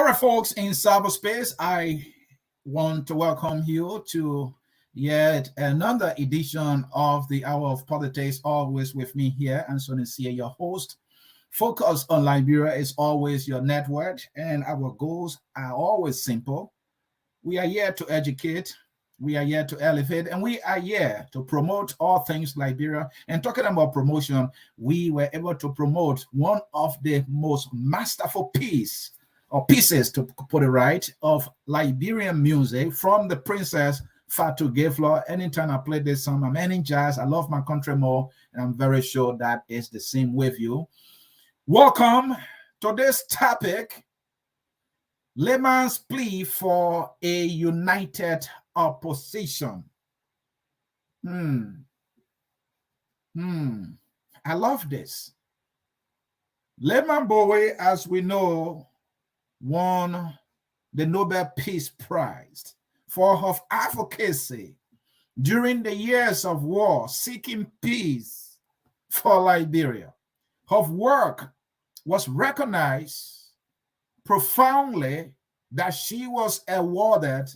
All right, folks in cyberspace, I want to welcome you to yet another edition of the Hour of Politics. Always with me here, Ansony, Sieh, your host. Focus on Liberia is always your network, and our goals are always simple. We are here to educate, we are here to elevate, and we are here to promote all things Liberia. And talking about promotion, we were able to promote one of the most masterful pieces, to put it right, of Liberian music from the Princess Fatu Gayflor. Anytime I play this song, I'm energized. I love my country more, and I'm very sure that is the same with you. Welcome to this topic, Leymah's plea for a united opposition. I love this. Leymah Gbowee, as we know, won the Nobel Peace Prize for her advocacy during the years of war, seeking peace for Liberia. Her work was recognized profoundly that she was awarded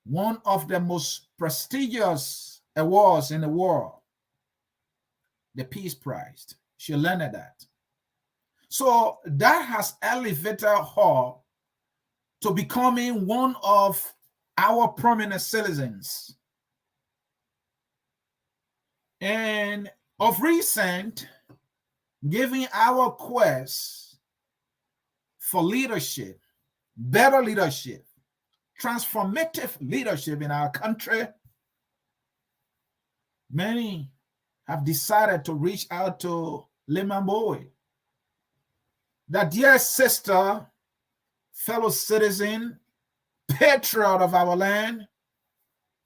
one of the most prestigious awards in the world, the Peace Prize. She learned that. So that has elevated her to becoming one of our prominent citizens. And of recent, giving our quest for leadership, better leadership, transformative leadership in our country, many have decided to reach out to Leymah Gbowee. That dear sister, fellow citizen, patriot of our land,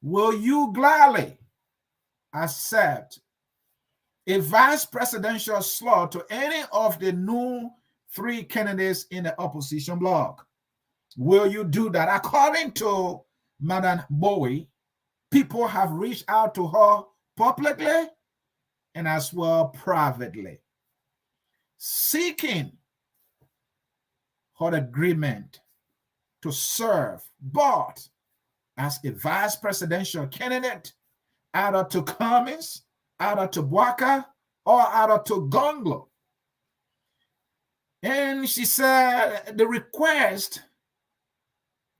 will you gladly accept a vice presidential slot to any of the new 3 candidates in the opposition bloc? Will you do that? According to Madam Gbowee, people have reached out to her publicly and as well privately, seeking her agreement to serve, but as a vice presidential candidate, either to Cummins, either to Bwaka, or either to Gonglo. And she said the request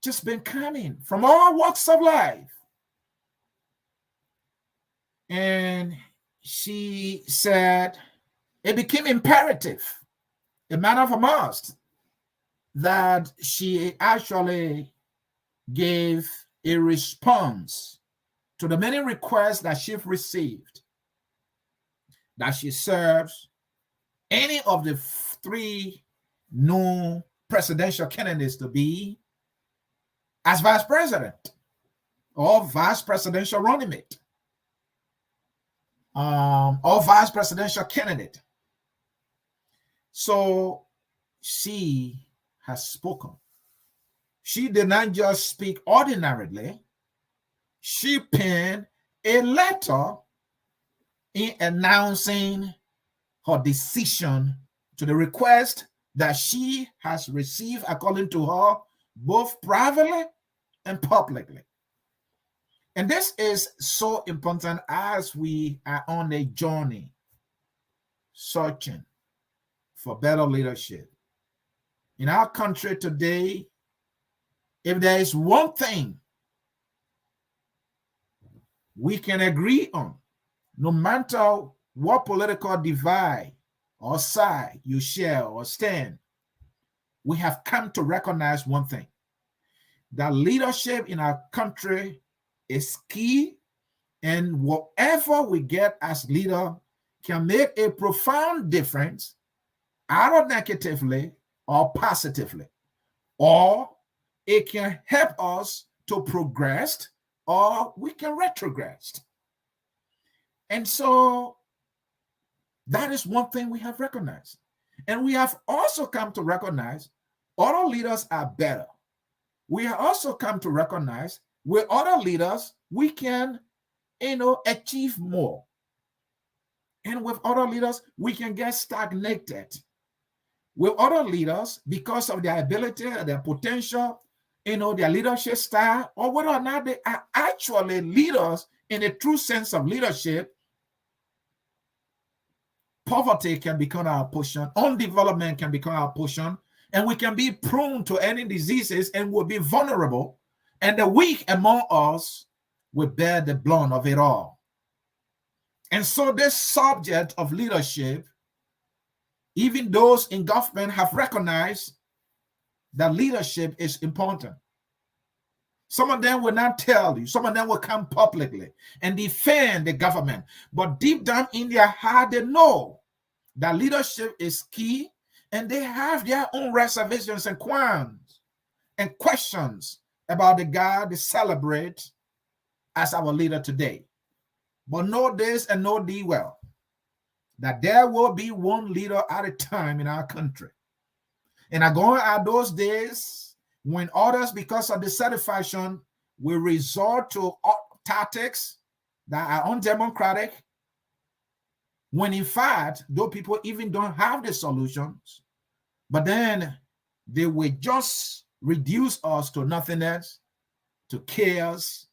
just been coming from all walks of life. And she said it became imperative, a matter of a must, that she actually gave a response to the many requests that she's received, that she serves any of the 3 new presidential candidates to be as vice president or vice presidential running mate or vice presidential candidate. So she has spoken. She did not just speak ordinarily. She penned a letter in announcing her decision to the request that she has received, according to her, both privately and publicly. And this is so important as we are on a journey searching for better leadership. In our country today, if there is one thing we can agree on, no matter what political divide or side you share or stand, we have come to recognize one thing: that leadership in our country is key, and whatever we get as leader can make a profound difference, either negatively or positively, or it can help us to progress, or we can retrogress. And so that is one thing we have recognized. And we have also come to recognize other leaders are better. We have also come to recognize with other leaders, we can, achieve more. And with other leaders, we can get stagnated. with other leaders because of their ability, their potential, their leadership style, or whether or not they are actually leaders in the true sense of leadership, poverty can become our portion, undevelopment can become our portion, and we can be prone to any diseases and will be vulnerable, and the weak among us will bear the brunt of it all. And so this subject of leadership, even those in government have recognized that leadership is important. Some of them will not tell you. Some of them will come publicly and defend the government. But deep down in their heart, they know that leadership is key, and they have their own reservations and qualms and questions about the God they celebrate as our leader today. But know this and know thee well, that there will be one leader at a time in our country. And are going at those days when others, because of dissatisfaction, will resort to tactics that are undemocratic, when in fact, those people even don't have the solutions, but then they will just reduce us to nothingness, to chaos,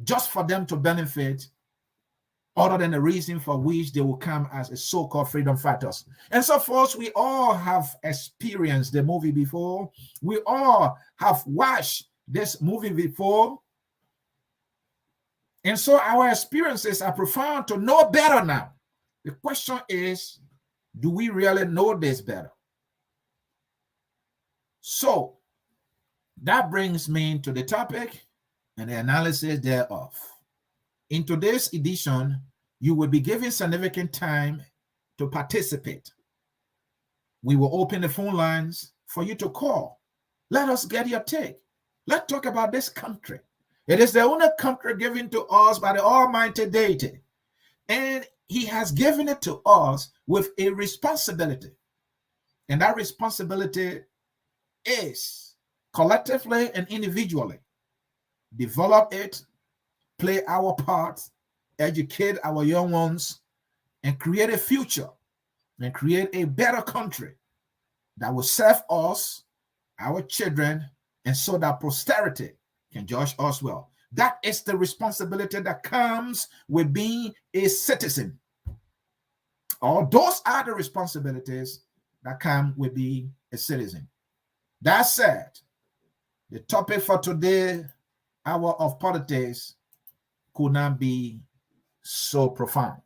just for them to benefit, other than the reason for which they will come as a so-called freedom fighters. And so, folks, we all have experienced the movie before. We all have watched this movie before. And so our experiences are profound to know better now. The question is, do we really know this better? So that brings me to the topic and the analysis thereof. In today's edition, you will be given significant time to participate. We will open the phone lines for you to call. Let us get your take. Let's talk about this country. It is the only country given to us by the Almighty Deity. And He has given it to us with a responsibility. And that responsibility is collectively and individually develop it, play our part, educate our young ones, and create a future and create a better country that will serve us, our children, and so that posterity can judge us well. That is the responsibility that comes with being a citizen. Or those are the responsibilities that come with being a citizen. That said, the topic for today, hour of politics, could not be so profound.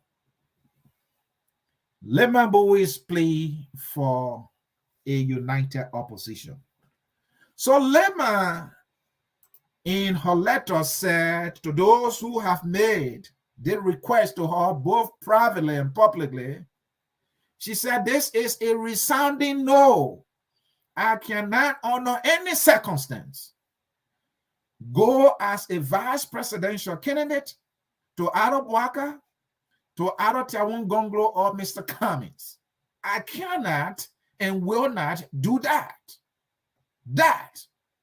Leymah Gbowee's plea for a united opposition. So Leymah, in her letter, said to those who have made the request to her both privately and publicly, she said, this is a resounding no. I cannot under any circumstance go as a vice presidential candidate to Ado Bwaka, to Ado Tawun Gonglo, or Mr. Cummings. I cannot and will not do that. That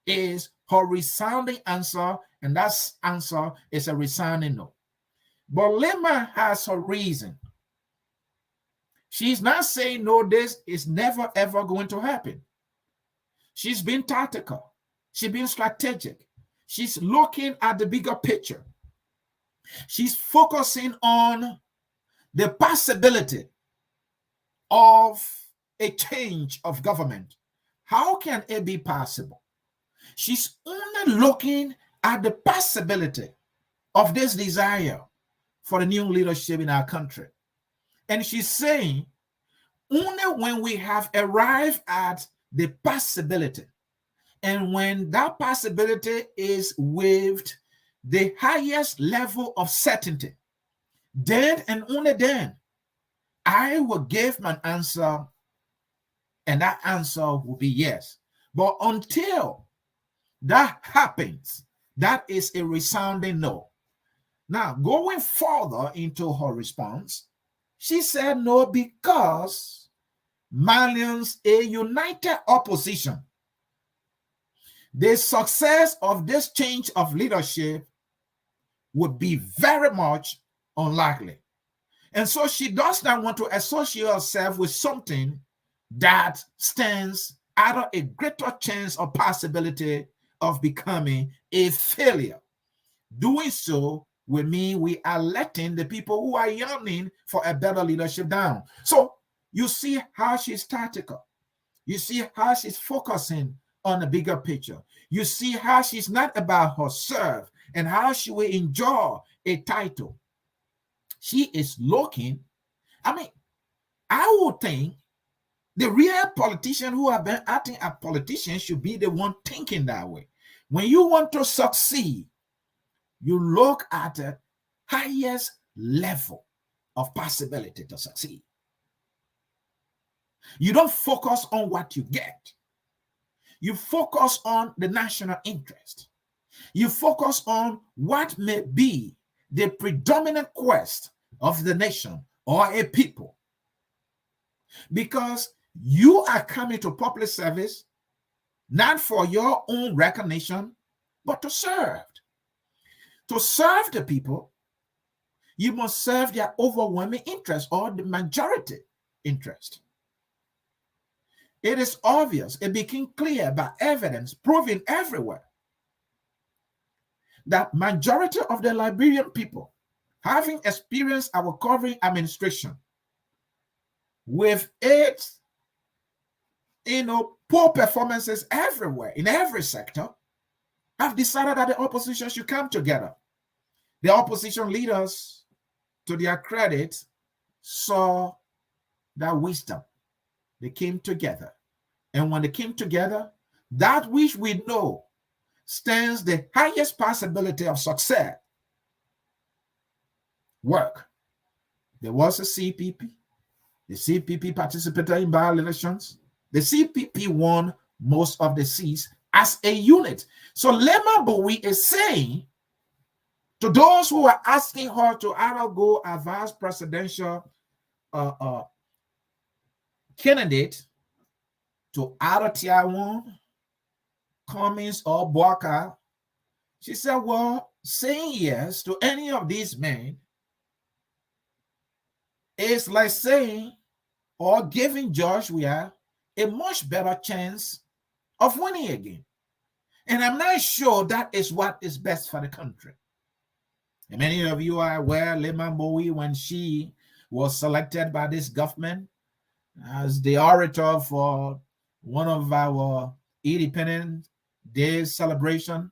is her resounding answer, and that answer is a resounding no. But Leymah has her reason. She's not saying, no, this is never, ever going to happen. She's been tactical. She's been strategic. She's looking at the bigger picture. She's focusing on the possibility of a change of government. How can it be possible? She's only looking at the possibility of this desire for the new leadership in our country. And she's saying, only when we have arrived at the possibility, and when that possibility is with the highest level of certainty, then and only then, I will give my answer, and that answer will be yes. But until that happens, that is a resounding no. Now, going further into her response, she said no because Malians, a united opposition. The success of this change of leadership would be very much unlikely. And so she does not want to associate herself with something that stands out a greater chance or possibility of becoming a failure. Doing so will mean we are letting the people who are yearning for a better leadership down. So you see how she's tactical. You see how she's focusing on the bigger picture. You see how she's not about herself and how she will enjoy a title. She is looking, I would think the real politician who have been acting as politicians should be the one thinking that way. When you want to succeed, you look at the highest level of possibility to succeed. You don't focus on what you get. You focus on the national interest. You focus on what may be the predominant quest of the nation or a people. Because you are coming to public service not for your own recognition, but to serve. To serve the people, you must serve their overwhelming interest or the majority interest. It is obvious, it became clear by evidence proven everywhere that majority of the Liberian people, having experienced our covering administration with its poor performances everywhere, in every sector, have decided that the opposition should come together. The opposition leaders, to their credit, saw that wisdom. They came together. And when they came together, that which we know stands the highest possibility of success, work. There was a CPP. The CPP participated in by-elections. The CPP won most of the seats as a unit. So Leymah Gbowee is saying to those who are asking her to either go as vice presidential candidate to either Tiawan, Cummings, or Bwaka, she said, well, saying yes to any of these men is like saying or giving Joshua a much better chance of winning again. And I'm not sure that is what is best for the country. And many of you are aware, Leymah Gbowee, when she was selected by this government as the orator for one of our Independence Day celebration,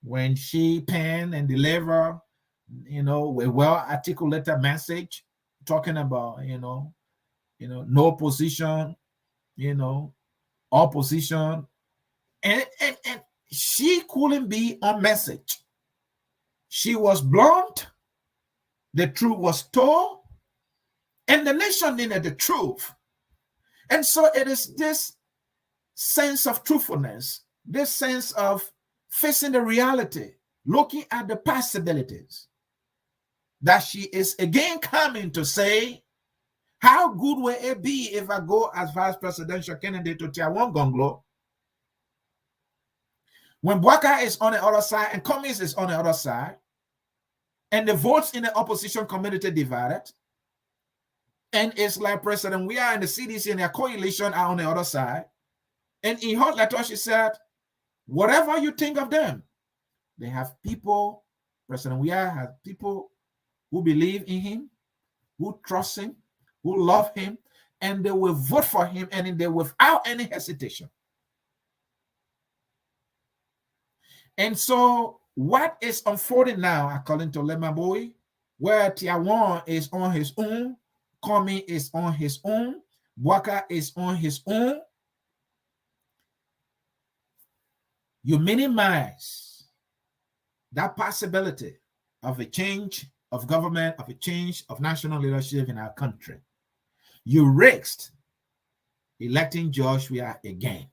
when she penned and delivered, a well-articulated message talking about, no position, opposition, and she couldn't be on message. She was blunt, the truth was told, and the nation needed the truth. And so it is this sense of truthfulness, this sense of facing the reality, looking at the possibilities, that she is again coming to say, how good will it be if I go as vice presidential candidate to Tiawan Gonglo when Bwaka is on the other side and Cummings is on the other side, and the votes in the opposition community divided, and it's like President, we are in the CDC and their coalition are on the other side. And in her letter, she said, whatever you think of them, they have people, President Weah has people who believe in him, who trust him, who love him, and they will vote for him, and they without any hesitation. And so what is unfolding now, according to Leymah Gbowee, where Tiawan is on his own, Cummings is on his own, Bwaka is on his own, you minimize that possibility of a change of government, of a change of national leadership in our country. You risked electing Joshua again.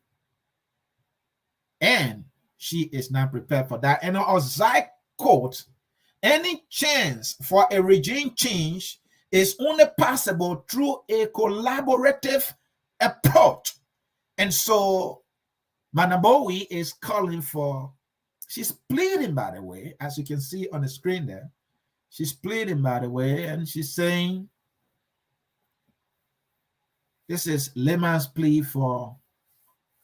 And she is not prepared for that. And as I quote, any chance for a regime change is only possible through a collaborative approach. And so Gbowee is calling for, she's pleading, by the way, as you can see on the screen there, she's pleading, by the way, and she's saying, This is Leymah's plea for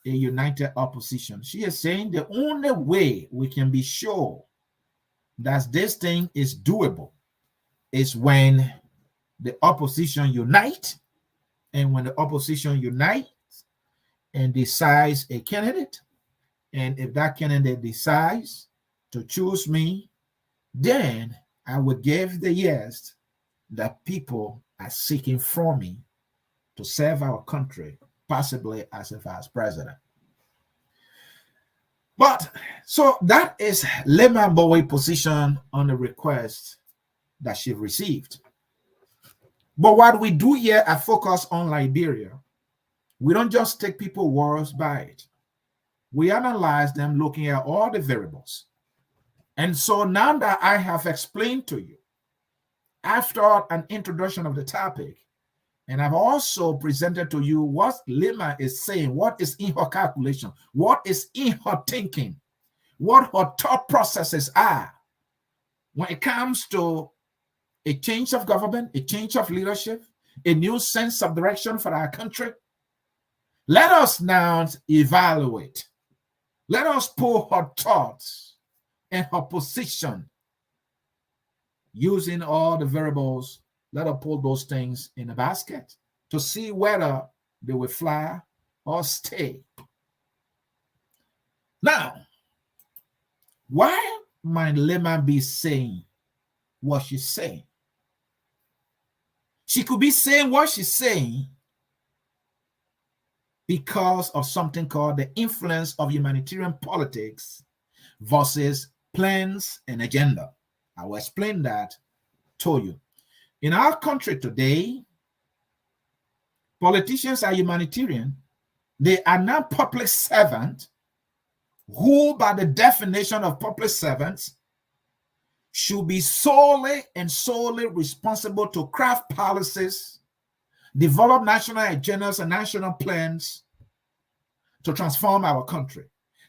a united opposition. She is saying the only way we can be sure that this thing is doable is when the opposition unite, and when the opposition unites and decides a candidate, and if that candidate decides to choose me, then I will give the yes that people are seeking from me to serve our country, possibly as a vice president. But so that is Leymah Gbowee's position on the request that she received. But what we do here at Focus on Liberia, we don't just take people's words by it. We analyze them looking at all the variables. And so now that I have explained to you, after an introduction of the topic, and I've also presented to you what Leymah is saying, what is in her calculation, what is in her thinking, what her thought processes are when it comes to a change of government, a change of leadership, a new sense of direction for our country. Let us now evaluate. Let us pull her thoughts and her position using all the variables. Let us pull those things in a basket to see whether they will fly or stay. Now, why might Leymah be saying what she's saying? She could be saying what she's saying because of something called the influence of humanitarian politics versus plans and agenda. I will explain that to you. In our country today, politicians are humanitarian. They are not public servants who, by the definition of public servants, should be solely responsible to craft policies, develop national agendas and national plans to transform our country.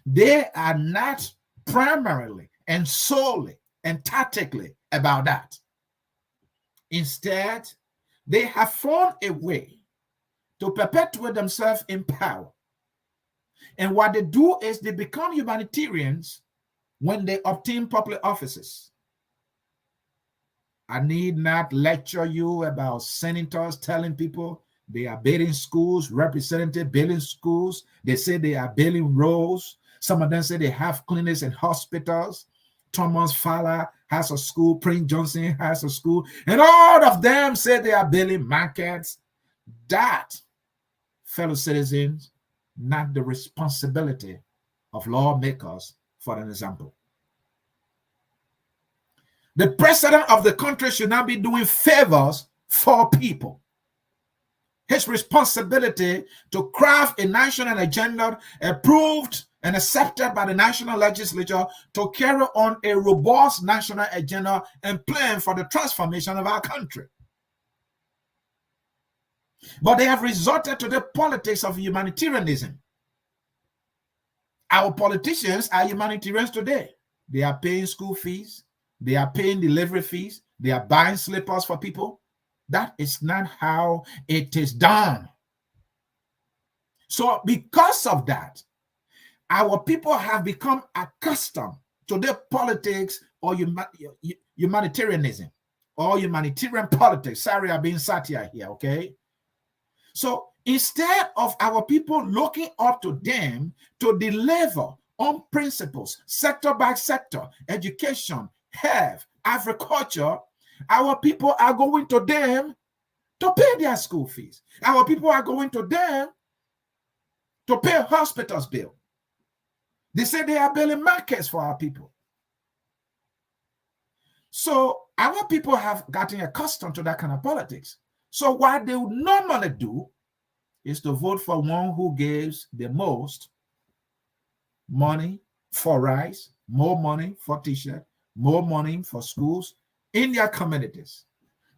They are not primarily and solely and tactically about that. Instead, they have found a way to perpetuate themselves in power. And what they do is they become humanitarians when they obtain public offices. I need not lecture you about senators telling people they are building schools, representatives building schools. They say they are building roads. Some of them say they have clinics and hospitals. Thomas Fowler has a school. Prince Johnson has a school. And all of them say they are building markets. That, fellow citizens, not the responsibility of lawmakers, for an example. The president of the country should not be doing favors for people. His responsibility to craft a national agenda approved and accepted by the national legislature to carry on a robust national agenda and plan for the transformation of our country. But they have resorted to the politics of humanitarianism. Our politicians are humanitarians today. They are paying school fees. They are paying delivery fees. They are buying slippers for people. That is not how it is done. So because of that, our people have become accustomed to the politics or humanitarianism or humanitarian politics. Sorry, I'm being satire here, okay? So instead of our people looking up to them to deliver on principles, sector by sector, education, health, agriculture, our people are going to them to pay their school fees. Our people are going to them to pay hospitals bill. They say they are building markets for our people. So our people have gotten accustomed to that kind of politics. So what they would normally do is to vote for one who gives the most money for rice, more money for t-shirt, more money for schools in their communities.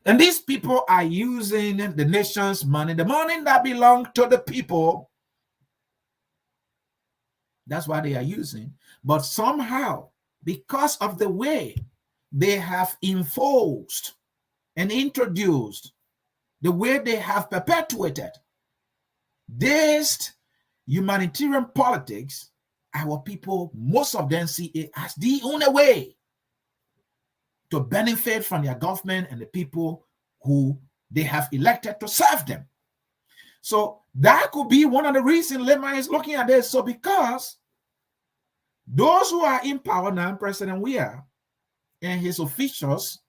And these people are using the nation's money, the money that belongs to the people. That's what they are using. But somehow, because of the way they have enforced and introduced, the way they have perpetuated This humanitarian politics, our people, most of them see it as the only way to benefit from their government and the people who they have elected to serve them. So that could be one of the reasons Leymah is looking at this. So because those who are in power now, President Weah and his officials,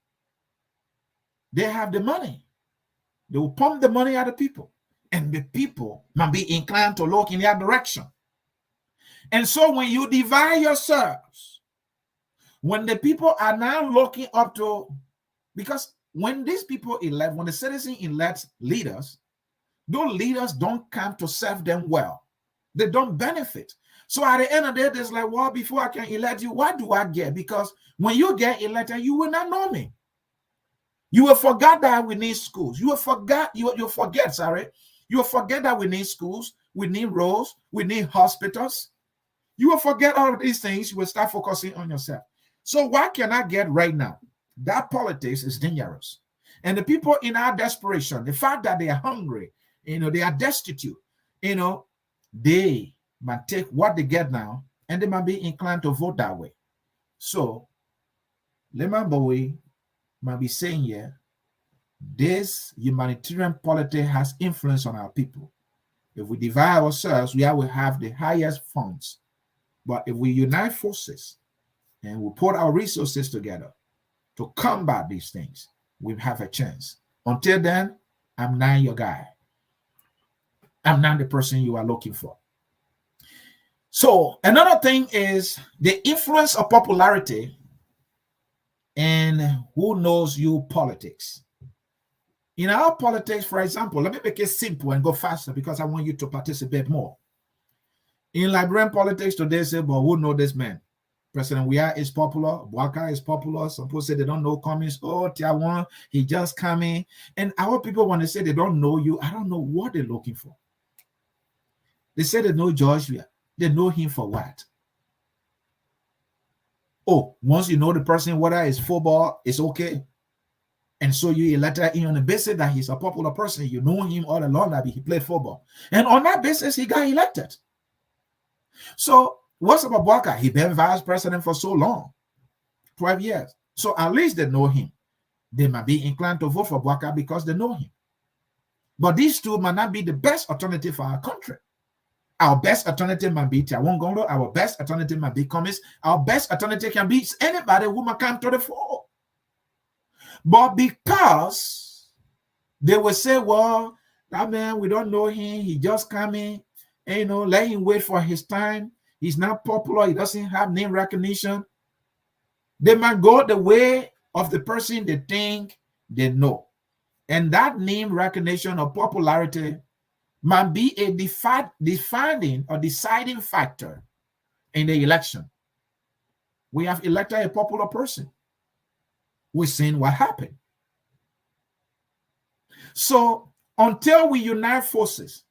they have the money. They will pump the money out of people, and the people might be inclined to look in that direction. And so when you divide yourselves, when the people are now looking up to, because when these people elect, when the citizen elects leaders, those leaders don't come to serve them well. They don't benefit. So at the end of the day, it's like, well, before I can elect you, what do I get? Because when you get elected, you will not know me. You will forget that we need schools. You will forget that we need schools, we need roads, we need hospitals. You will forget all of these things. You will start focusing on yourself. So what can I get right now? That politics is dangerous. And the people in our desperation, the fact that they are hungry, they are destitute, they might take what they get now and they might be inclined to vote that way. So Leymah Gbowee might be saying here, this humanitarian politics has influence on our people. If we divide ourselves, we will have the highest funds. But if we unite forces and we put our resources together to combat these things, we have a chance. Until then, I'm not your guy. I'm not the person you are looking for. So another thing is the influence of popularity and who knows you politics. In our politics, for example, let me make it simple and go faster because I want you to participate more. In Liberian politics today, say, but who know this man? President Weah is popular, Bwaka is popular. Some people say they don't know Cummings. Oh, Tiawan, he just coming. And our people, when they say they don't know you, I don't know what they're looking for. They say they know Joshua. They know him for what? Oh, once you know the person, whether it's football, it's okay. And so you elected him on the basis that he's a popular person. You know him all along that he played football. And on that basis, he got elected. So what's about Bwaka? He been vice president for so long, 12 years. So at least they know him. They might be inclined to vote for Bwaka because they know him. But these two might not be the best alternative for our country. Our best alternative might be Tiawan Gondo. Our best alternative might be Cummings. Our best alternative can be anybody who might come to the fore. But because they will say, well, that man, we don't know him. He just coming. Let him wait for his time. He's not popular. He doesn't have name recognition. They might go the way of the person they think they know. And that name recognition or popularity might be a defining or deciding factor in the election. We have elected a popular person. We've seen what happened. So until we unite forces,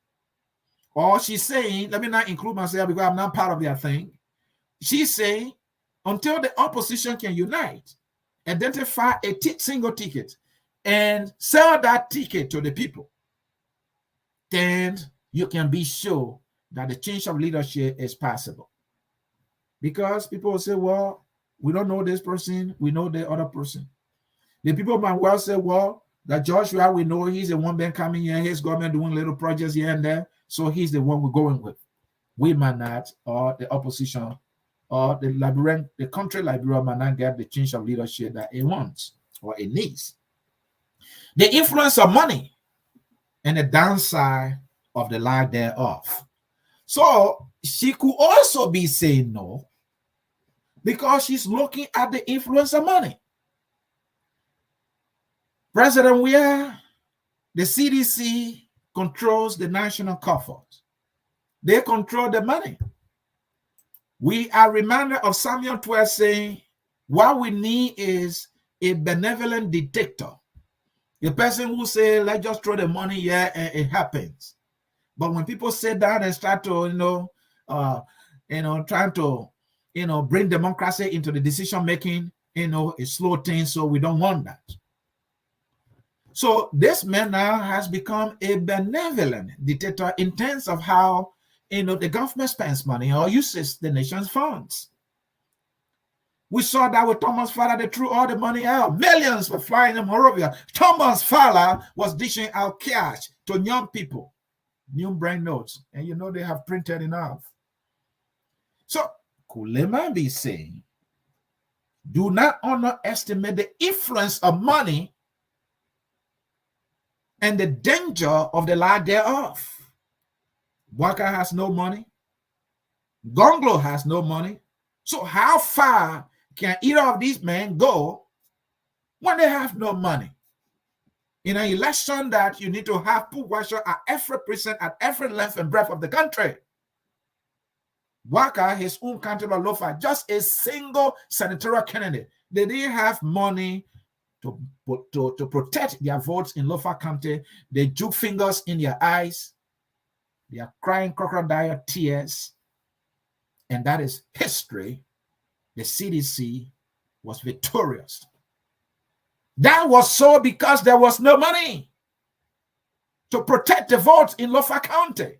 or she's saying, let me not include myself because I'm not part of their thing. She's saying, until the opposition can unite, identify a single ticket and sell that ticket to the people, then you can be sure that the change of leadership is possible. Because people will say, well, we don't know this person, we know the other person. The people might well say, well, that Joshua, we know he's the one been coming here, his government doing little projects here and there, so he's the one we're going with. We might not, or the opposition, or the country Liberia might not get the change of leadership that it wants or it needs. The influence of money and the downside of the lack thereof. So she could also be saying no because she's looking at the influence of money. President Weah, the CDC controls the national coffers. They control the money. We are reminded of Samuel 12 saying, what we need is a benevolent dictator. A person who say, let's just throw the money here and it happens. But when people sit down and start to, trying to, bring democracy into the decision making, it's slow thing. So we don't want that. So this man now has become a benevolent dictator in terms of how the government spends money or uses the nation's funds. We saw that with Thomas Fowler. They threw all the money out. Millions were flying in Morovia. Thomas Fowler was dishing out cash to young people, new brain notes, and they have printed enough. So could Leymah be saying, do not underestimate the influence of money and the danger of the lack thereof? Waka has no money. Gonglo has no money. So how far can either of these men go when they have no money? In an election that you need to have put pressure at every precinct, at every length and breadth of the country. Waka, his own country of Lofa, just a single senatorial candidate. They didn't have money to protect their votes in Lofa County. They juke fingers in their eyes. They are crying crocodile tears. And that is history. The CDC was victorious. That was so because there was no money to protect the votes in Lofa County.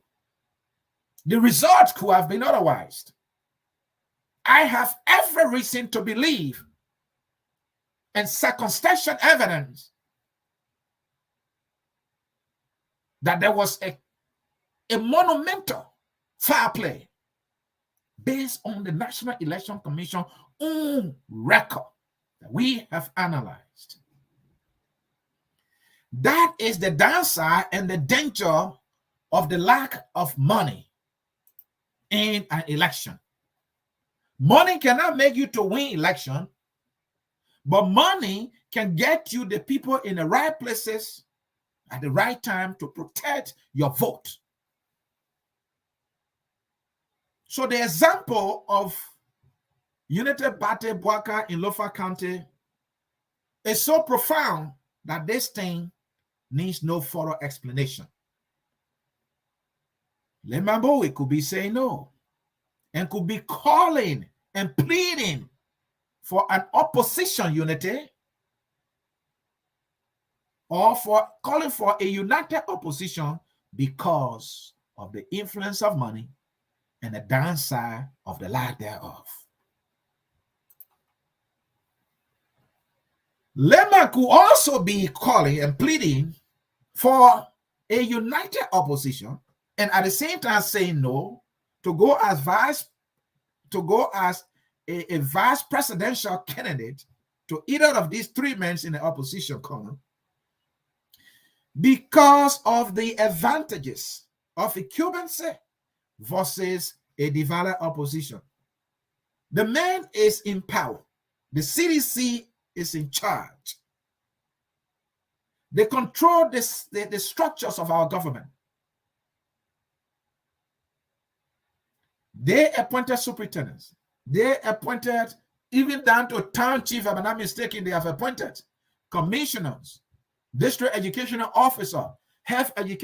The result could have been otherwise. I have every reason to believe, and circumstantial evidence, that there was a monumental foul play based on the National Election Commission own record that we have analyzed. That is the downside and the danger of the lack of money in an election. Money cannot make you to win election, but money can get you the people in the right places at the right time to protect your vote. So the example of Unity Bate Bwaka in Lofa County is so profound that this thing needs no further explanation. Leymah Gbowee could be saying no and could be calling and pleading for an opposition unity or for calling for a united opposition because of the influence of money and the downside of the lack thereof. Leymah could also be calling and pleading for a united opposition and at the same time saying no to go as a vice presidential candidate to either of these three men in the opposition corner because of the advantages of incumbency versus a divided opposition. The man is in power. The CDC is in charge. They control the structures of our government. They appointed superintendents. They appointed, even down to town chief, if I'm not mistaken, they have appointed commissioners, district educational officer, county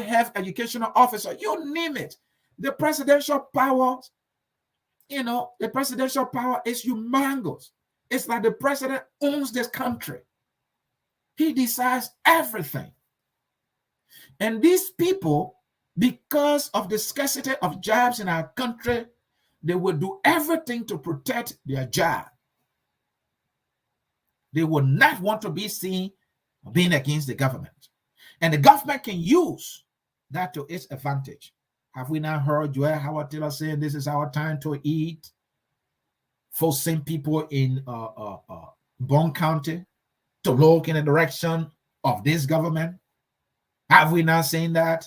health educational officer, you name it. The presidential power, the presidential power is humongous. It's like the president owns this country. He decides everything. And these people, because of the scarcity of jobs in our country, they will do everything to protect their job. They will not want to be seen being against the government. And the government can use that to its advantage. Have we not heard Joel Howard Taylor saying this is our time to eat? Forcing people in Bond County to look in the direction of this government? Have we not seen that?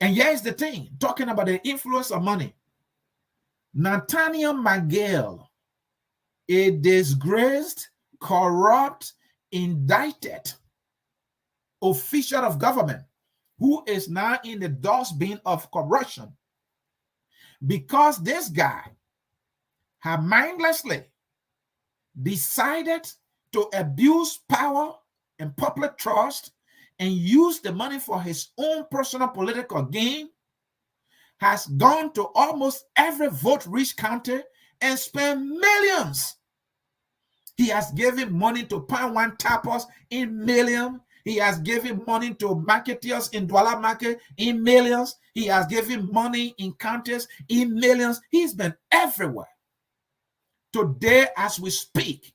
And here's the thing, talking about the influence of money. Nathaniel McGill, a disgraced, corrupt, indicted official of government who is now in the dustbin of corruption because this guy had mindlessly decided to abuse power and public trust and use the money for his own personal political gain, has gone to almost every vote-rich county and spent millions. He has given money to Pan One tappers in millions. He has given money to marketeers in Douala Market in millions. He has given money in counties in millions. He's been everywhere. Today, as we speak,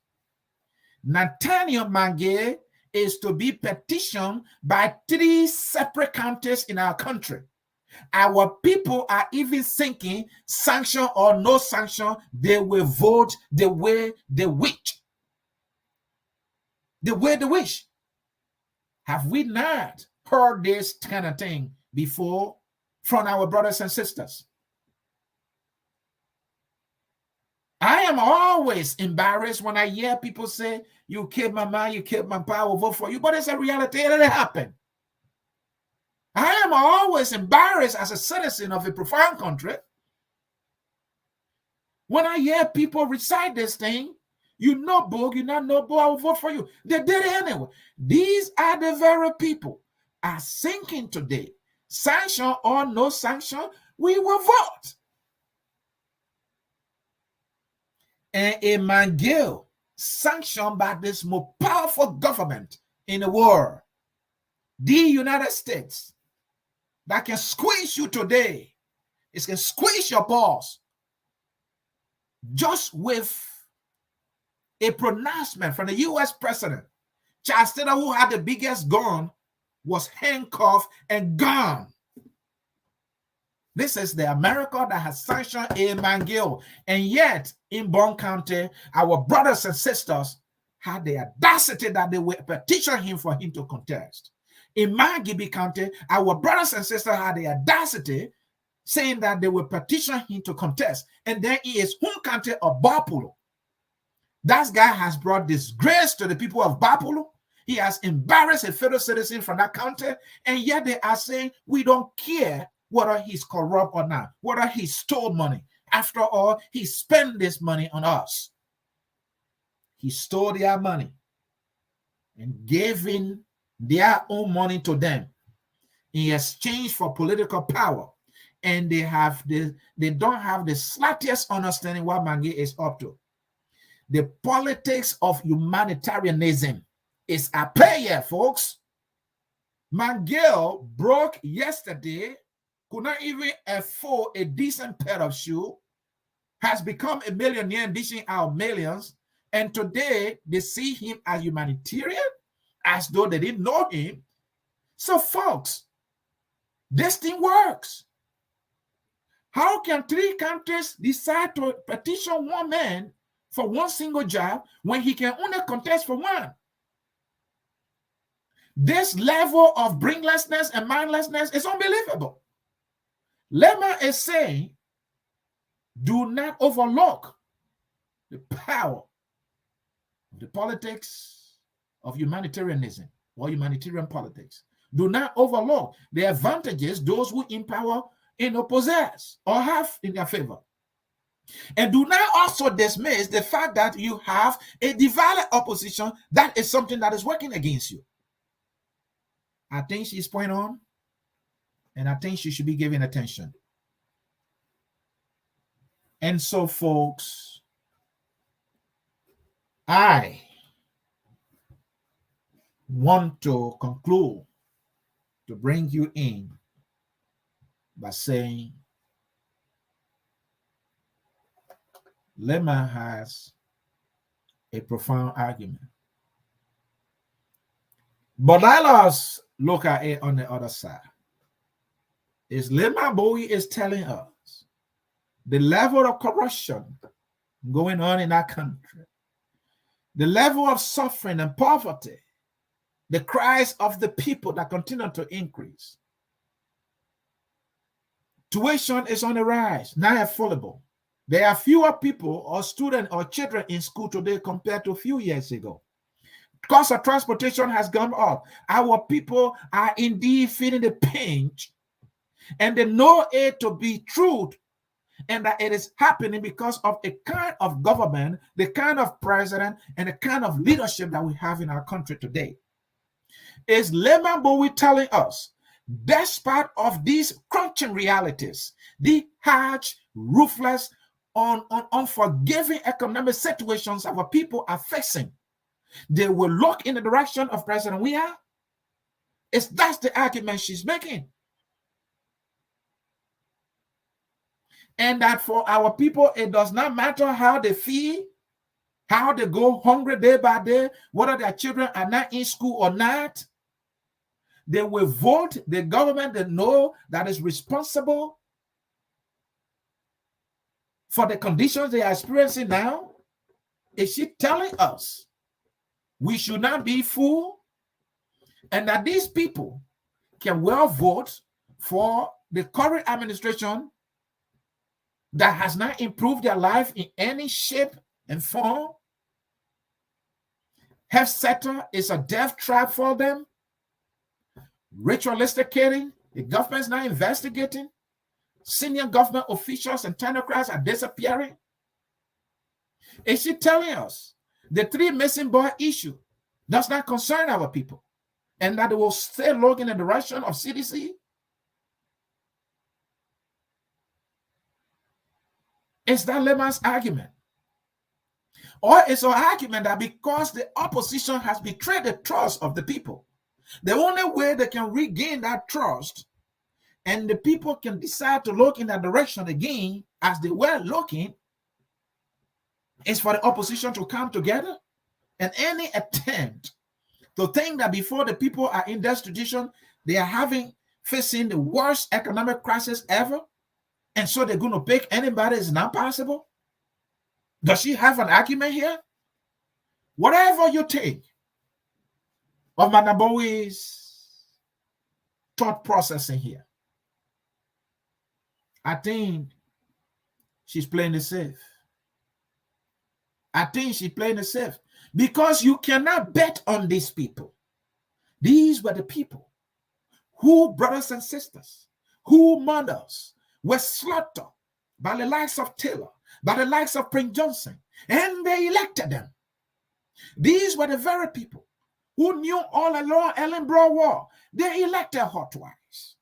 Nathaniel Mange is to be petitioned by 3 separate counties in our country. Our people are even thinking, sanction or no sanction, they will vote the way they wish. The way they wish. Have we not heard this kind of thing before from our brothers and sisters? I am always embarrassed when I hear people say, you killed my man, you killed my pa, I will vote for you. But it's a reality that it happened. I am always embarrassed as a citizen of a profound country when I hear people recite this thing. You know, Boog, you not know, Boog, I will vote for you. They did it anyway. These are the very people are thinking today, sanction or no sanction, we will vote. And a McGill sanctioned by this most powerful government in the world, the United States, that can squeeze you today. It can squeeze your balls just with a pronouncement from the U.S. president. Charles Taylor, who had the biggest gun, was handcuffed and gone. This is the America that has sanctioned a McGill. And yet, in Bond County, our brothers and sisters had the audacity that they would petition him for him to contest. In Mangibi County, our brothers and sisters had the audacity saying that they will petition him to contest. And then he is home county of Bapulu. That guy has brought disgrace to the people of Bapulu. He has embarrassed a fellow citizen from that county. And yet they are saying, we don't care whether he's corrupt or not, whether he stole money. After all, he spent this money on us. He stole their money and gave in their own money to them in exchange for political power. And they don't have the slightest understanding what Mange is up to. The politics of humanitarianism is a payer, folks. Mangel broke yesterday, could not even afford a decent pair of shoes, has become a millionaire dishing out millions, and today they see him as humanitarian, as though they didn't know him. So, folks, this thing works. How can 3 countries decide to petition one man for one single job when he can only contest for one? This level of brainlessness and mindlessness is unbelievable. Leymah is saying, do not overlook the power of the politics of humanitarianism or humanitarian politics. Do not overlook the advantages those who in power possess or have in their favor. And do not also dismiss the fact that you have a divided opposition that is something that is working against you. I think she's point on, and I think she should be given attention. And so, folks, I want to conclude, to bring you in by saying Leymah has a profound argument. But let us look at it on the other side. Is Leymah Gbowee is telling us the level of corruption going on in our country, the level of suffering and poverty, the cries of the people that continue to increase. Tuition is on the rise, not affordable. There are fewer people or students or children in school today compared to a few years ago. Cost of transportation has gone up. Our people are indeed feeling the pinch, and they know it to be truth, and that it is happening because of a kind of government, the kind of president, and the kind of leadership that we have in our country today. Is Leymah Gbowee telling us, despite of these crunching realities, the harsh, ruthless, on unforgiving economic situations our people are facing, they will look in the direction of President Weah. That's the argument she's making. And that for our people, it does not matter how they feel, how they go hungry day by day, whether their children are not in school or not. They will vote the government they know that is responsible for the conditions they are experiencing now. Is she telling us we should not be fooled, and that these people can well vote for the current administration that has not improved their life in any shape and form? Health sector is a death trap for them. Ritualistic killing, the government's not investigating. Senior government officials and technocrats are disappearing. Is she telling us the 3 missing boy issue does not concern our people, and that they will stay looking in the direction of CDC? Is that Leymah's argument? Or is her argument that because the opposition has betrayed the trust of the people, the only way they can regain that trust and the people can decide to look in that direction again as they were looking is for the opposition to come together? And any attempt to think that before the people are in destitution, they are facing the worst economic crisis ever, and so they're going to pick anybody is not possible? Does she have an argument here? Whatever you take of Madam Gbowee's thought processing here, I think she's playing it safe. I think she's playing it safe because you cannot bet on these people. These were the people who, brothers and sisters, who mothers were slaughtered by the likes of Taylor, by the likes of Prince Johnson, and they elected them. These were the very people who knew all along Ellenborough War. They elected her twice.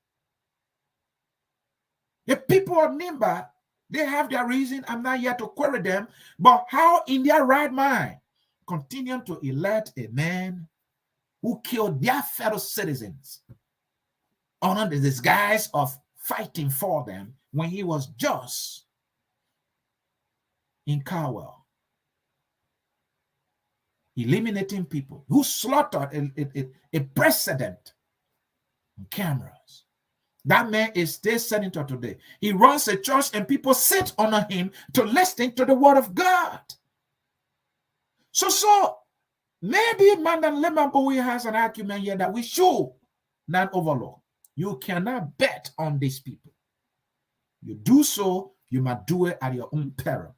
The people of Nimba, they have their reason. I'm not here to query them, but how in their right mind continue to elect a man who killed their fellow citizens under the disguise of fighting for them when he was just in Cowell, eliminating people, who slaughtered a president on cameras. That man is still senator today. He runs a church and people sit under him to listen to the word of God. So maybe Madam Leymah Gbowee has an argument here that we should not overlook. You cannot bet on these people. You do so, you must do it at your own peril.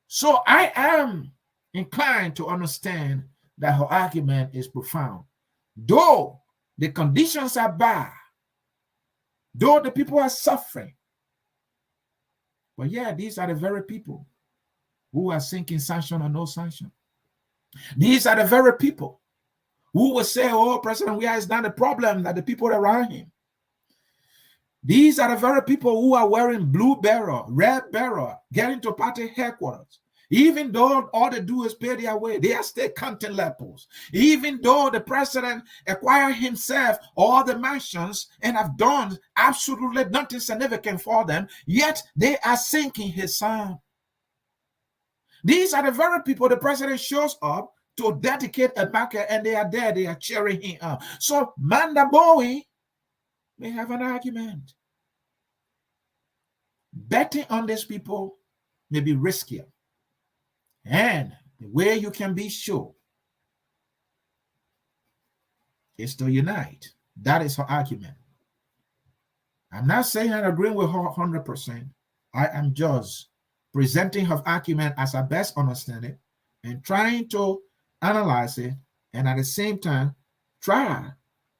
So I am inclined to understand that her argument is profound. Though the conditions are bad, though the people are suffering, but yeah, these are the very people who are seeking sanction or no sanction. These are the very people who will say, oh, President Weah is not a problem, that the people around him. These are the very people who are wearing blue barrel, red barrel, getting to party headquarters. Even though all they do is pay their way, they are still counting lepers. Even though the president acquired himself all the mansions and have done absolutely nothing significant for them, yet they are sinking his son. These are the very people the president shows up to dedicate a market, and they are there, they are cheering him up. So Madam Gbowee may have an argument. Betting on these people may be riskier. And the way you can be sure is to unite. That is her argument. I'm not saying I'm agreeing with her 100%. I am just presenting her argument as I best understand it and trying to analyze it, and at the same time try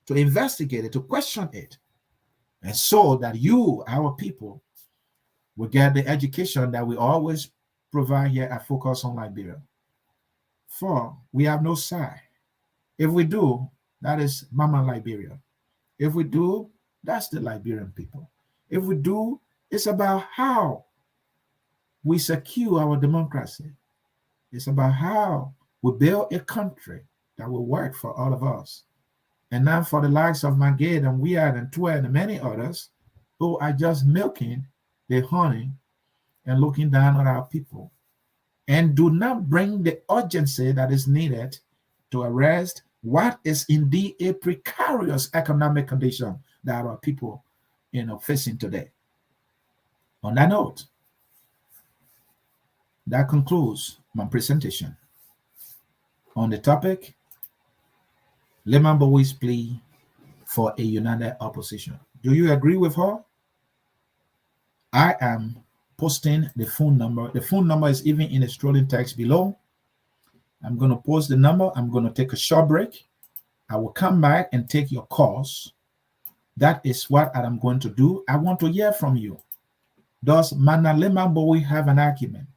to investigate it, to question it, and so that you, our people, will get the education that we always provide here at Focus on Liberia. For we have no side. If we do, that is Mama Liberia. If we do, that's the Liberian people. If we do, it's about how we secure our democracy. It's about how we build a country that will work for all of us. And not for the likes of Magid and Weird and Twer and many others who are just milking the honey and looking down on our people, and do not bring the urgency that is needed to arrest what is indeed a precarious economic condition that our people, facing today. On that note, that concludes my presentation on the topic, Leymah Gbowee's plea for a united opposition. Do you agree with her? I am posting the phone number. The phone number is even in the scrolling text below. I'm going to post the number. I'm going to take a short break. I will come back and take your calls. That is what I'm going to do. I want to hear from you. Does Leymah Gbowee have an argument?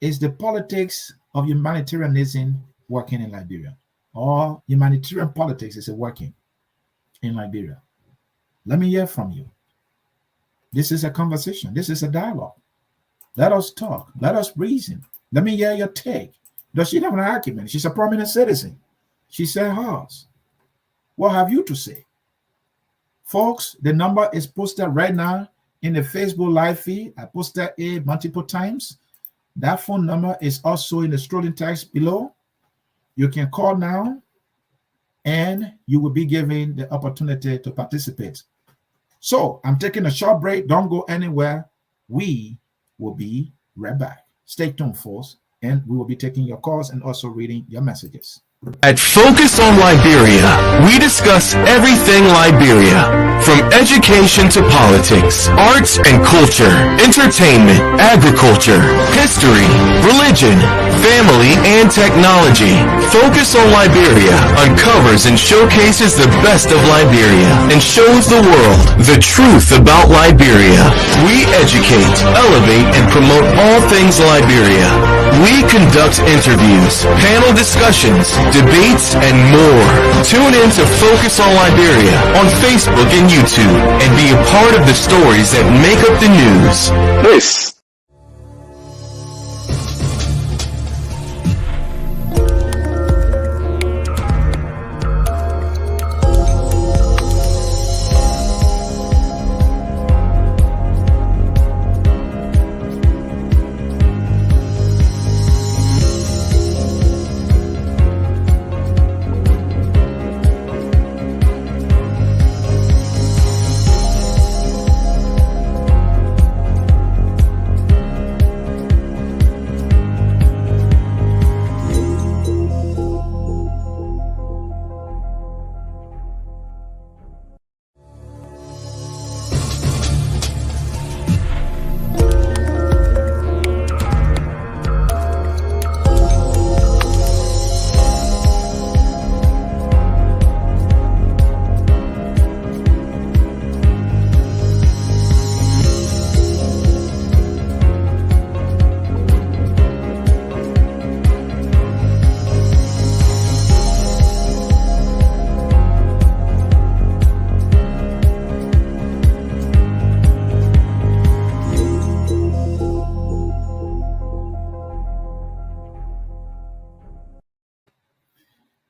Is the politics of humanitarianism working in Liberia? Or humanitarian politics is it working in Liberia? Let me hear from you. This is a conversation. This is a dialogue. Let us talk. Let us reason. Let me hear your take. Does she have an argument? She's a prominent citizen. She said hers. What have you to say? Folks, the number is posted right now in the Facebook live feed. I posted it multiple times. That phone number is also in the scrolling text below. You can call now and you will be given the opportunity to participate. So I'm taking a short break. Don't go anywhere. We will be right back. Stay tuned, folks, and we will be taking your calls and also reading your messages. At Focus on Liberia, we discuss everything Liberia, from education to politics, arts and culture, entertainment, agriculture, history, religion, family, and technology. Focus on Liberia uncovers and showcases the best of Liberia and shows the world the truth about Liberia. We educate, elevate, and promote all things Liberia. We conduct interviews, panel discussions, debates, and more. Tune in to Focus on Liberia on Facebook and YouTube and be a part of the stories that make up the news. This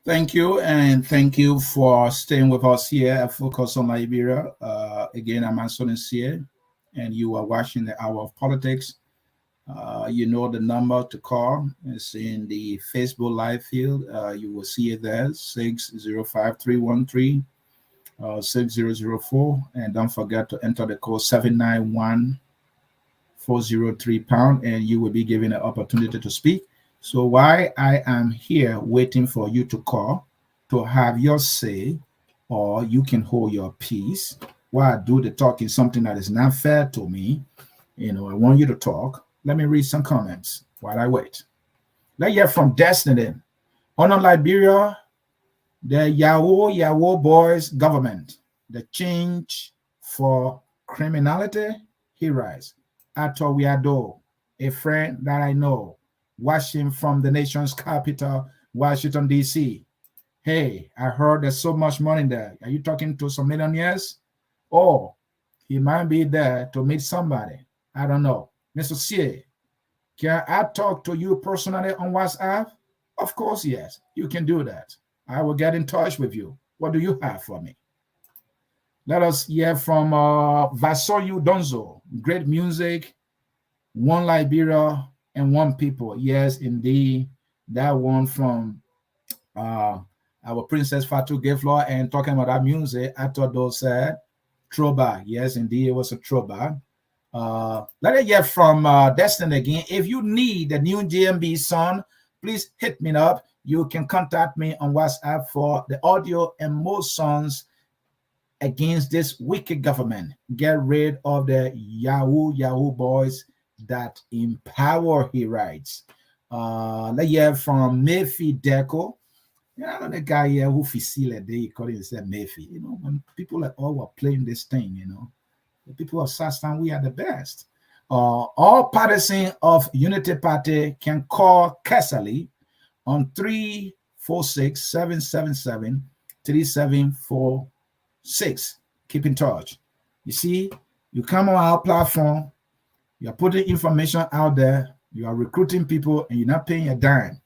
Thank you, and thank you for staying with us here at Focus on Liberia. Again, I'm Ansony Sieh, and you are watching the Hour of Politics. You know the number to call. It's in the Facebook live field. You will see it there, 605-313-6004. And don't forget to enter the code 791-403#, and you will be given an opportunity to speak. So while I am here waiting for you to call to have your say, or you can hold your peace while I do the talking, something that is not fair to me, I want you to talk. Let me read some comments while I wait. Let's hear from Destiny. On Liberia, the Yahoo boys government, the change for criminality, he writes. Ato Wiado, a friend that I know, watching from the nation's capital, Washington, D.C. Hey, I heard there's so much money there. Are you talking to some millionaires? Or he might be there to meet somebody. I don't know. Mr. Sieh, can I talk to you personally on WhatsApp? Of course, yes. You can do that. I will get in touch with you. What do you have for me? Let us hear from Vasoyu Donzo. Great music, one Liberia and one people. Yes, indeed. That one from our Princess Fatu Gayflow, and talking about that music, I thought those said throwback. Yes, indeed, it was a throwback. Let us hear from Destiny again. If you need the new GMB song, please hit me up. You can contact me on WhatsApp for the audio and more songs against this wicked government. Get rid of the Yahoo boys that empower, he writes. Let's hear from Mayfi Deco. Yeah, I know the guy here who Fisile, they call himself Mayfi. You know, when people like all were playing this thing, you know, the people of Sastan, we are the best. All partisans of Unity Party can call Kesali on 346-777-3746. Keep in touch. You see, you come on our platform, you are putting information out there, you are recruiting people, and you're not paying a dime.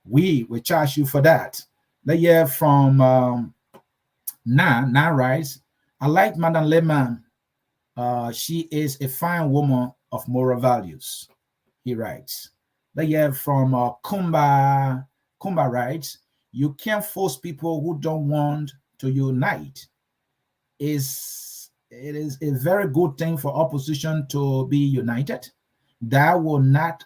We will charge you for that. Let's hear from Na writes, I like Madam Leymah. She is a fine woman of moral values, he writes. Let's hear from Kumba writes, you can't force people who don't want to unite. It is a very good thing for opposition to be united. That will not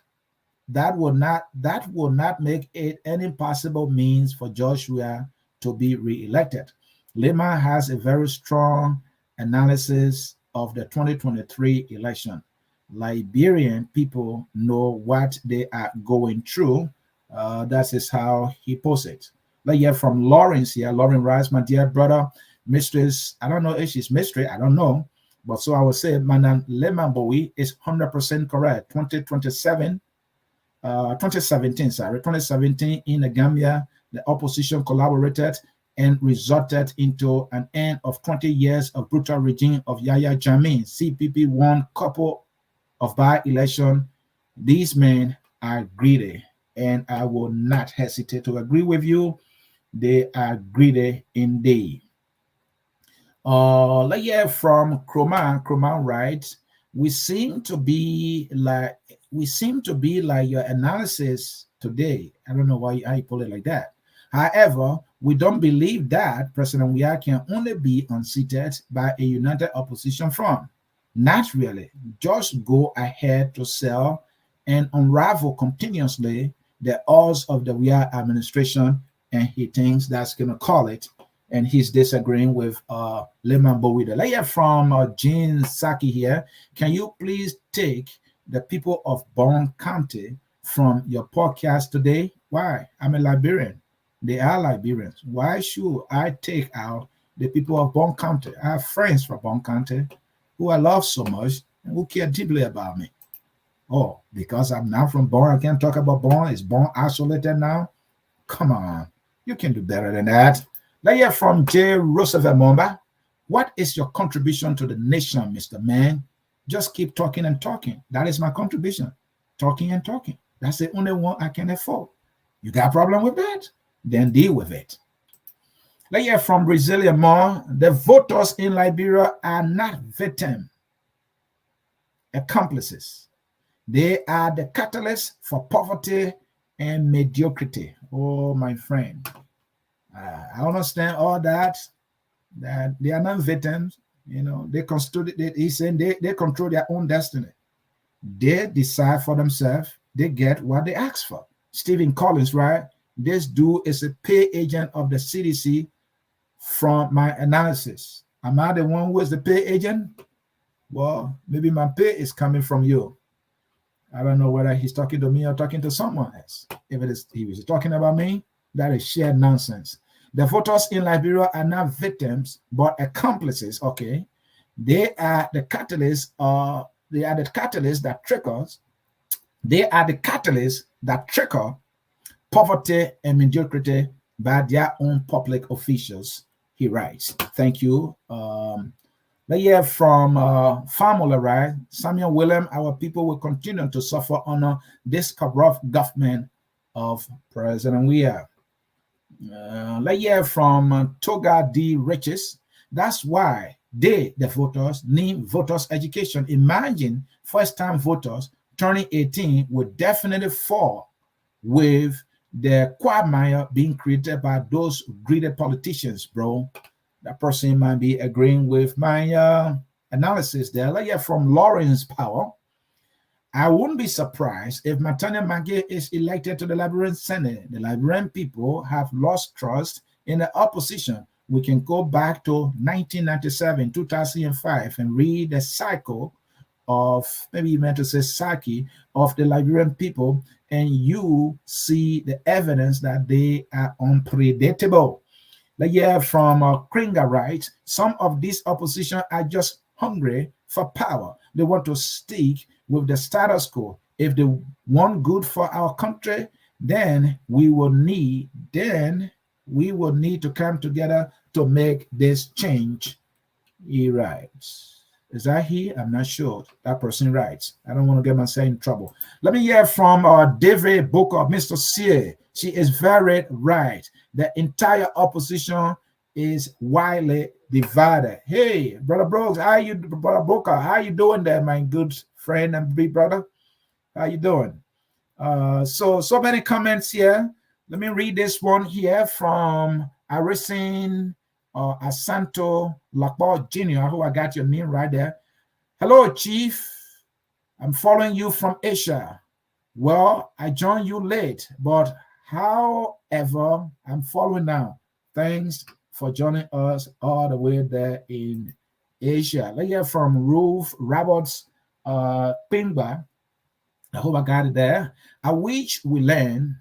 make it any possible means for Joshua to be re-elected. Leymah has a very strong analysis of the 2023 election. Liberian people know what they are going through. That is how he puts it. Let's hear from Lawrence here. Lauren writes, my dear brother, mistress, I don't know if she's mistress, I don't know. But so I would say, Madam Leymah Gbowee is 100% correct. 2017, in the Gambia, the opposition collaborated and resulted into an end of 20 years of brutal regime of Yahya Jammeh. CPP won couple of by-election. These men are greedy, and I will not hesitate to agree with you. They are greedy indeed. Let's hear from Kroman. Kroman writes, we seem to be like your analysis today. I don't know why how you put it like that. However, we don't believe that President Weah can only be unseated by a united opposition front. Not really. Just go ahead to sell and unravel continuously the odds of the Weah administration, and he thinks that's going to call it. And he's disagreeing with Leymah Gbowee. Let's hear from Jean Saki here. Can you please take the people of Bon County from your podcast today? Why? I'm a Liberian. They are Liberians. Why should I take out the people of Bon County? I have friends from Bon County who I love so much and who care deeply about me. Oh, because I'm now from Bon, I can't talk about Bon. Is Bon isolated now? Come on. You can do better than that. Let's hear from J. Roosevelt Momba. What is your contribution to the nation, Mr. Man? Just keep talking and talking. That is my contribution. Talking and talking. That's the only one I can afford. You got a problem with that? Then deal with it. Let's hear from Brazilian More. The voters in Liberia are not victims, accomplices. They are the catalyst for poverty and mediocrity. Oh, my friend. I understand all that they are not victims, you know, he's saying they control their own destiny. They decide for themselves, they get what they ask for. Stephen Collins, right? This dude is a pay agent of the CDC from my analysis. Am I the one who is the pay agent? Well, maybe my pay is coming from you. I don't know whether he's talking to me or talking to someone else. If he was talking about me, that is sheer nonsense. The voters in Liberia are not victims, but accomplices. Okay, they are the catalysts. They are the catalysts that trickles. They are the catalysts that trickle poverty and mediocrity by their own public officials. He writes. Thank you. Let's hear from Famula, right? Samuel William, our people will continue to suffer under this corrupt government of President Weah. Let's hear from Toga D. Riches. That's why they, the voters, need voters' education. Imagine first-time voters turning 18 would definitely fall with the quagmire being created by those greedy politicians, bro. That person might be agreeing with my analysis there. Let's hear from Lawrence Power. I wouldn't be surprised if Nathaniel Maggie is elected to the Liberian Senate. The Liberian people have lost trust in the opposition. We can go back to 1997, 2005, and read the cycle of, maybe you meant to say psyche, of the Liberian people, and you see the evidence that they are unpredictable. Let's hear from Kringa writes, some of this opposition are just hungry for power. They want to stick with the status quo. If they want good for our country, then we will need to come together to make this change. He writes. Is that he? I'm not sure. That person writes. I don't want to get myself in trouble. Let me hear from David Booker, Mr. Sieh. She is very right. The entire opposition is widely divided. Hey, Brother Brooks, Brother Booker, how you doing there, my good friend and big brother? How you doing? So many comments here. Let me read this one here from Arisin Asanto Lakbo Jr., who I got your name right there. Hello, Chief. I'm following you from Asia. Well, I joined you late, but however, I'm following now. Thanks for joining us all the way there in Asia. Let's hear from Ruth Roberts Pingba. I hope I got it there. I wish we learn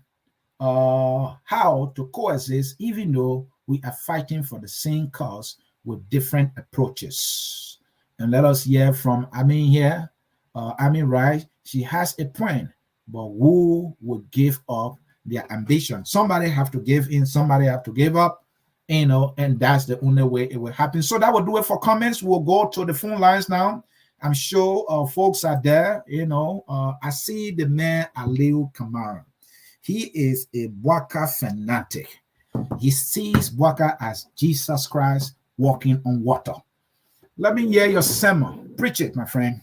how to coexist, even though we are fighting for the same cause with different approaches. And let us hear from Amin here. Amin right, she has a point, but who would give up their ambition? Somebody have to give in, somebody have to give up, and that's the only way it will happen. So that will do it for comments. We'll go to the phone lines now. I'm sure folks are there. I see the man Aliu Kamara. He is a Bwaka fanatic. He sees Bwaka as Jesus Christ walking on water. Let me hear your sermon. Preach it, my friend.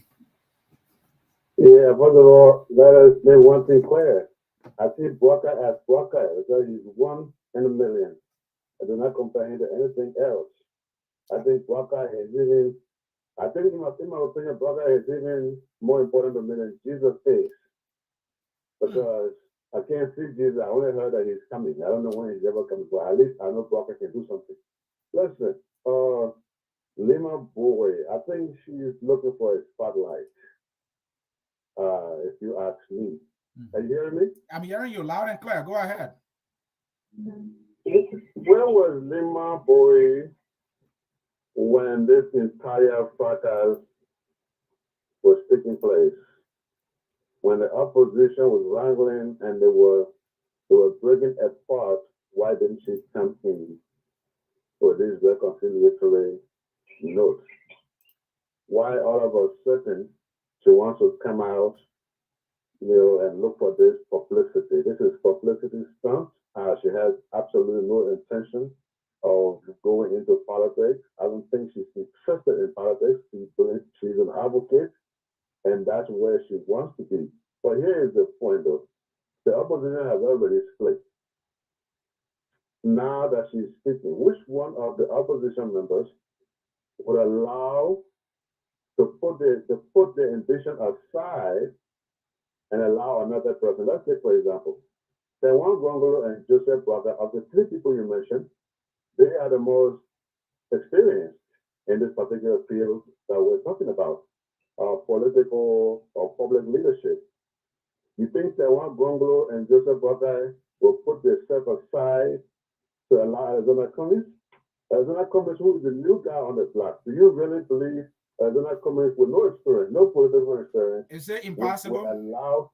Yeah, first of all, let us make one thing clear. I see Bwaka as Bwaka because he's one in a million. I do not compare him to anything else. I think Bwaka is even, in my opinion, Bwaka is even more important to me than Jesus is. Because I can't see Jesus. I only heard that he's coming. I don't know when he's ever coming, but at least I know Bwaka can do something. Listen, Leymah Gbowee, I think she's looking for a spotlight. If you ask me. Are you hearing me? I'm hearing you loud and clear. Go ahead. Where was Leymah Gbowee when this entire fracas was taking place? When the opposition was wrangling and they were breaking apart, why didn't she come in for this reconciliatory note? Why all of a sudden she wants to come out, and look for this publicity? This is publicity stunt. She has absolutely no intention of going into politics. I don't think she's interested in politics. She's an advocate, and that's where she wants to be. But here is the point, though. The opposition has already split. Now that she's speaking, which one of the opposition members would allow to put the ambition aside and allow another person? Let's take, for example, Tewan Gongolo and Joseph Brother, of the three people you mentioned, they are the most experienced in this particular field that we're talking about, political or public leadership. You think Tewan Gongolo and Joseph Brother will put themselves aside to allow Arizona Cummings? Arizona Cummings, who is the new guy on the block? Do you really believe Arizona Cummings with no experience, no political experience? Is it impossible? Will allow,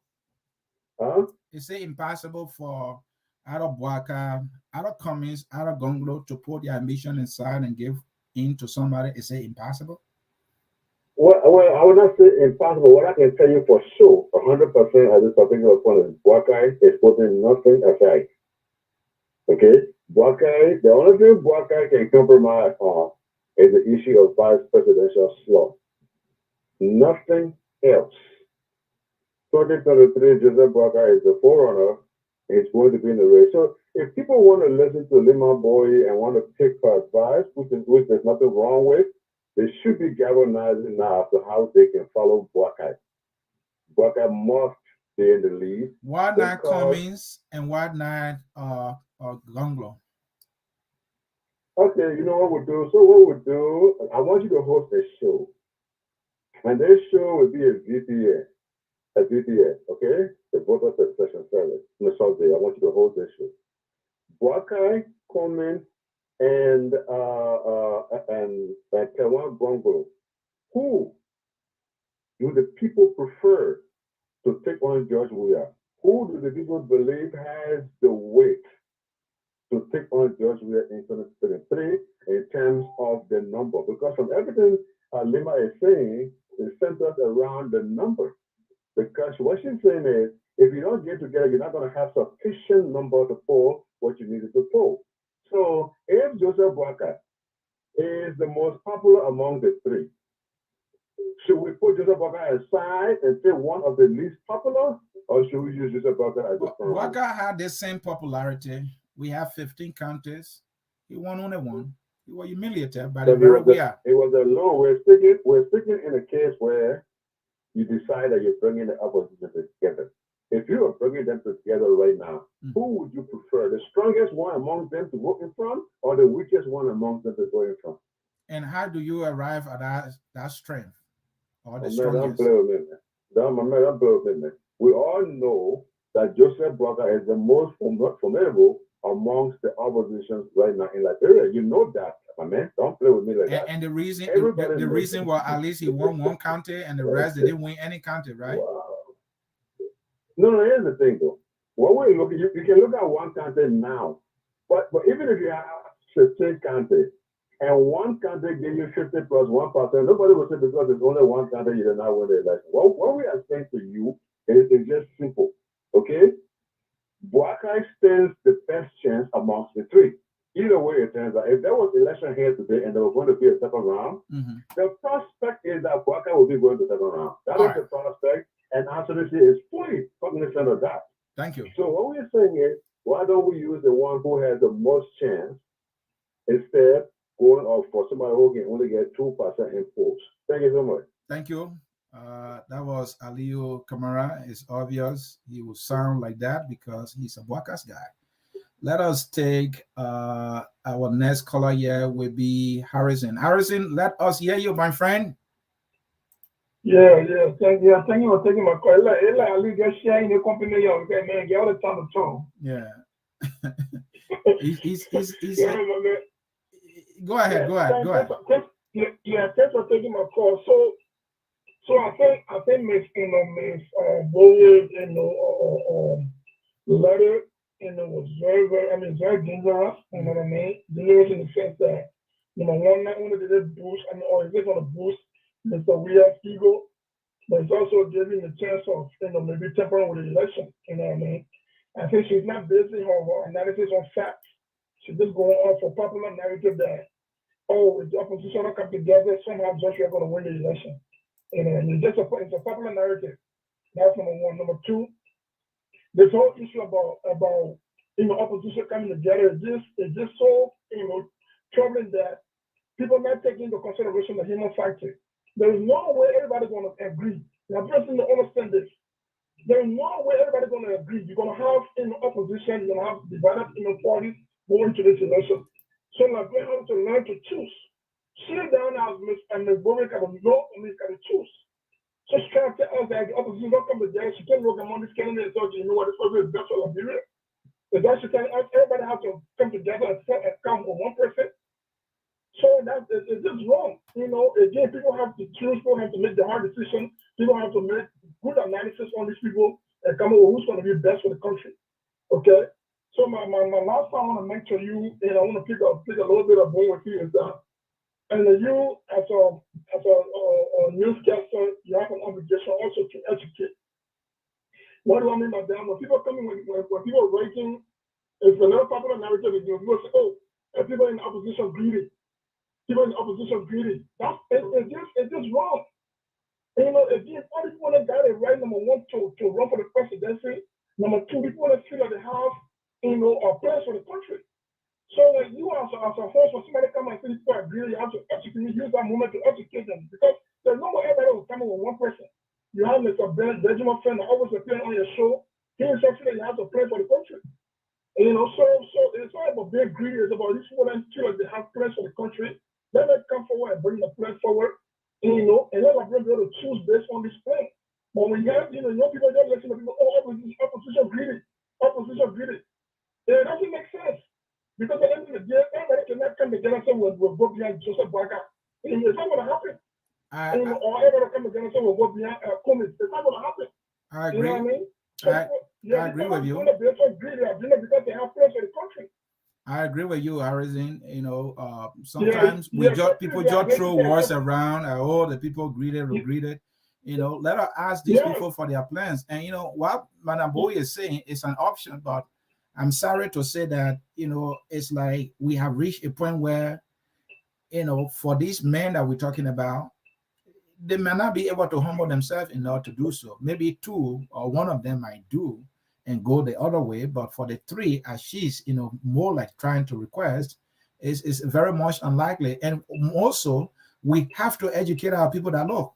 Is it impossible for Ada Bwaka, Ada Cummings, Ada Gongolo to put their ambition aside and give in to somebody? Is it impossible? Well, I would not say impossible. What I can tell you for sure, 100% at this particular point is Buckeye is putting nothing aside. Okay? Buckeye, the only thing Buckeye can compromise on is the issue of vice presidential slot. Nothing else. 2023, Joseph Buckeye is the forerunner. He's going to be in the race. So if people want to listen to Leymah Gbowee and want to take her advice, which there's nothing wrong with, they should be galvanizing now as to how they can follow Buckeye. Buckeye must stay in the lead. Why not Cummings and why not Gonglo? Okay, you know what we'll do? So what we'll do, I want you to host a show. And this show will be a VPN, okay? The voter succession service. On a Sunday, I want you to hold this show. Buckeye, Cummings, and Kewan Gonglo. Who do the people prefer to take on George Weah? Who do the people believe has the weight to take on George Weah in 2023 in terms of the number? Because from everything Leymah is saying, it centers around the number. Because what she's saying is, if you don't get together, you're not going to have sufficient number to poll what you needed to poll. So if Joseph Buckeye is the most popular among the three, should we put Joseph Buckeye aside and say one of the least popular, or should we use Joseph Buckeye as the front? Buckeye had the same popularity. We have 15 counties. He won only one. He was humiliated by the very Weah. It was a low. We're speaking in a case where you decide that you're bringing the opposition together. If you are bringing them together right now, who would you prefer? The strongest one among them to vote in front, or the weakest one among them to vote in front? And how do you arrive at that strength? Or the strongest? Don't play with me. We all know that Joseph Buckeye is the most formidable amongst the oppositions right now in Liberia. You know that, my man. Don't play with me like that. And the reason why at least he won one county and the rest they didn't win any county, right? Wow. No, here's the thing though. What we're looking, you can look at one county now, but even if you have 15 counties and one county give you 50 plus 1%, nobody will say because there's only one county you did not win the election. What we are saying to you is just simple, okay? Buckeye stands the best chance amongst the three. Either way it turns out, if there was election here today and there was going to be a second round, the prospect is that Buckeye will be going to the second round. That is the prospect, and Ansony is fully cognizant of that. Thank you. So what we're saying is, why don't we use the one who has the most chance instead going off for somebody who can only get 2% in polls? Thank you so much. Thank you. That was Aliyu Kamara. It's obvious he will sound like that because he's a Buckeye's guy. Let us take our next caller here will be Harrison. Harrison, let us hear you, my friend. Yeah. Thank you for taking my call. Like Ali just sharing the company, man, get all the time to talk. Yeah. he's Go ahead. Thanks for taking my call. So I think Miss Gbowee, letter, was very dangerous. You know what I mean? Dangerous in the sense that, one, not only did it boost, or is it going to boost Mr. Weah's ego, but it's also giving the chance of, maybe tampering with the election. You know what I mean? I think she's not basing her analysis on facts. She's just going off for popular narrative that, if the opposition don't come together, somehow Joshua is going to win the election. It's a popular narrative. That's number one. Number two, this whole issue about opposition coming together is just so troubling that people not taking into consideration the human factor. There is no way everybody's going to agree. Now, person to understand this. There is no way everybody's going to agree. You're going to have opposition. You're going to have divided parties going to this election. So like we have to learn to choose. Sit down as Ms. Gbowee can know and got to choose. Just trying to tell us that the opposition don't come together. She can't look among this candidate and say, you know what, this person is best for Liberia. But that she tell us everybody has to come together and come with one person. So it's just wrong. Again, people have to choose, people have to make the hard decision, people have to make good analysis on these people and come up with who's going to be best for the country. Okay? So my last point I want to make to you, and I want to pick a little bit of bone with you is that, and you as a newscaster, you have an obligation also to educate. What do I mean by that? When people come in, when people are writing, it's another popular narrative. People say, "Oh, people in opposition greedy. People in opposition greedy." It's just wrong. And, if all these people that got it right, number one, to run for the presidency. Number two, people want to feel like they have, a plans for the country. So like you as a host, when somebody come and say people are greedy, you have to educate, use that moment to educate them, because there's no more everybody will come with one person. You have Mr. Benjamin Friend that always appearing on your show. He is something that you have to plan for the country. And, so it's not about being greedy. It's about these people that feel like they have plans for the country. Let them come forward and bring the plan forward. And let them be able to choose based on this plan. But when you have, people just listen to people, opposition greedy. It doesn't make sense. Because at the end of the day, everybody cannot come together and say we'll go behind Joseph Boaga. It's not going to happen. Or everybody come together and say we'll go behind Cummins. It's not going to happen. I agree. You know what I mean? So I agree with you. Because they have plans for the country. I agree with you, Harrison. Sometimes people just throw words around. The people greeted. Let us ask these people for their plans. And what Madam Gbowee is saying is an option, but I'm sorry to say that it's like we have reached a point where for these men that we're talking about, they may not be able to humble themselves in order to do so. Maybe two or one of them might do and go the other way, but for the three, as she's more like trying to request, is very much unlikely. And also, we have to educate our people that look,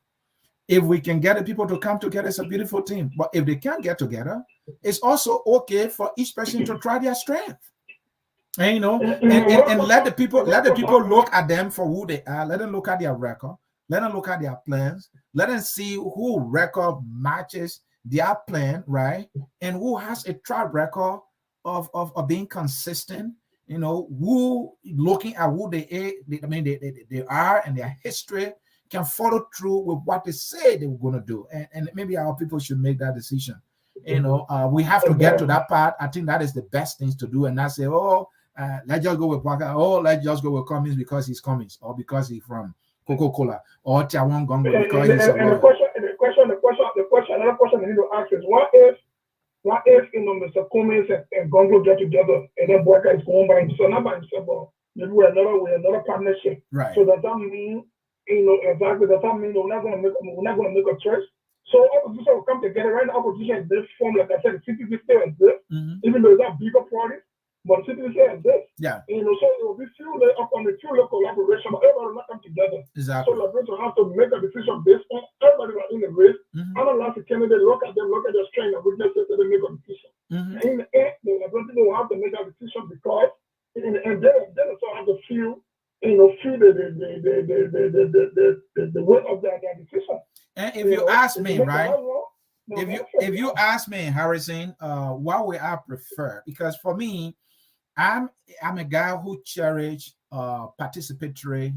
if we can get the people to come together, it's a beautiful thing. But if they can't get together, it's also okay for each person to try their strength. And and let the people look at them for who they are. Let them look at their record. Let them look at their plans. Let them see who record matches their plan, right? And who has a track record of being consistent. Who looking at who they are and their history can follow through with what they say they were going to do. And maybe our people should make that decision. We have to get to that part. I think that is the best things to do, and not say, let's just go with Waka. Let's just go with Cummins because he's Cummins, or because he's from Coca-Cola, or Tiawan Gongo because he's a lawyer. The question, another question I need to ask is, what if Mr. Cummins and Gongo get together and then Waka is going by himself, not by himself, but maybe we're another partnership. Right. So does that mean, exactly, does that mean we're not going to make a choice? So opposition will come together. Right now, opposition is this form, like I said, the CTV still exists, even though it's not bigger parties, but the CTV still exists. Yeah. So it will be up on the few collaboration, but everybody will not come together. Exactly. So we're going to have to make a decision based on everybody who are in the race. Analyze the candidate, look at them, look at their strength and weaknesses, and then make a decision. And in the end, the people will have to make that decision, because in the end, then also have to feel the weight of their decision. And if you ask me, right? If you ask me, Harrison, what would I prefer? Because for me, I'm a guy who cherish participatory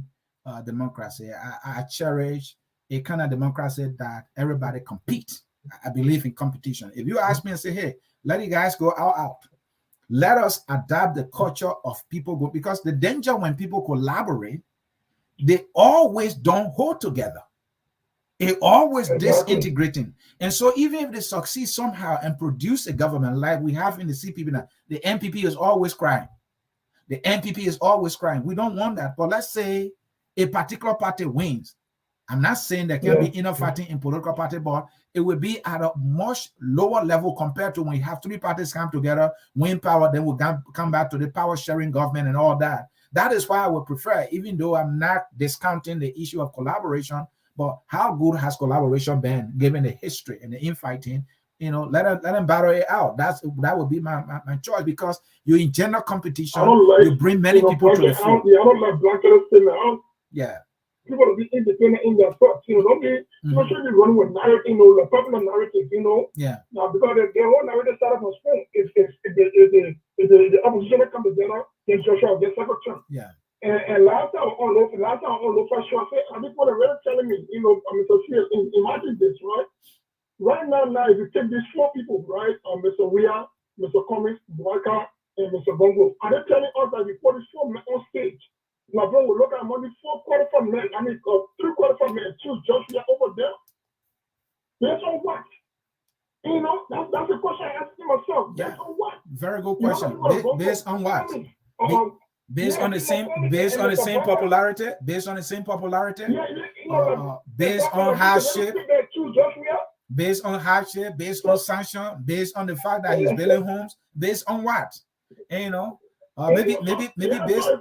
democracy. I cherish a kind of democracy that everybody competes. I believe in competition. If you ask me and say, hey, let you guys go out. Let us adapt the culture of people go, because the danger when people collaborate, they always don't hold together. They always disintegrating. And so even if they succeed somehow and produce a government like we have in the CPP now, the NPP is always crying. The NPP is always crying. We don't want that. But let's say a particular party wins. I'm not saying there can be enough fighting in political party, but it will be at a much lower level compared to when you have three parties come together, win power, then we'll come back to the power sharing government and all that. That is why I would prefer, even though I'm not discounting the issue of collaboration, but how good has collaboration been given the history and the infighting? Let them battle it out. That would be my choice, because you're in general competition. You bring many people to the front. I don't like blanket statement. Yeah. People will be independent in their thoughts. Don't be should be running with narrative, the popular narrative, Yeah. Now, because the whole narrative started from Spain. If the opposition will come together, then Joshua will get second term. Yeah. And last time on first show, I think what they're really telling me, Mr. Sieh, imagine this, right? Right now, if you take these four people, right, Mr. Weah, Mr. Cummins, Boaga, and Mr. Bongo, are they telling us that before this four men on stage, My friend will look at money 4/4 for men. I mean, 3/4 for men. Choose Joshua over there. Based on what? You know, that's the question I asked myself. Based on what? Very good question. Based on what? Based on the same popularity? Based on the same popularity? Based on hardship? Based on hardship, based on sanction, based on the fact that he's building homes, based on what? And, you know, maybe based.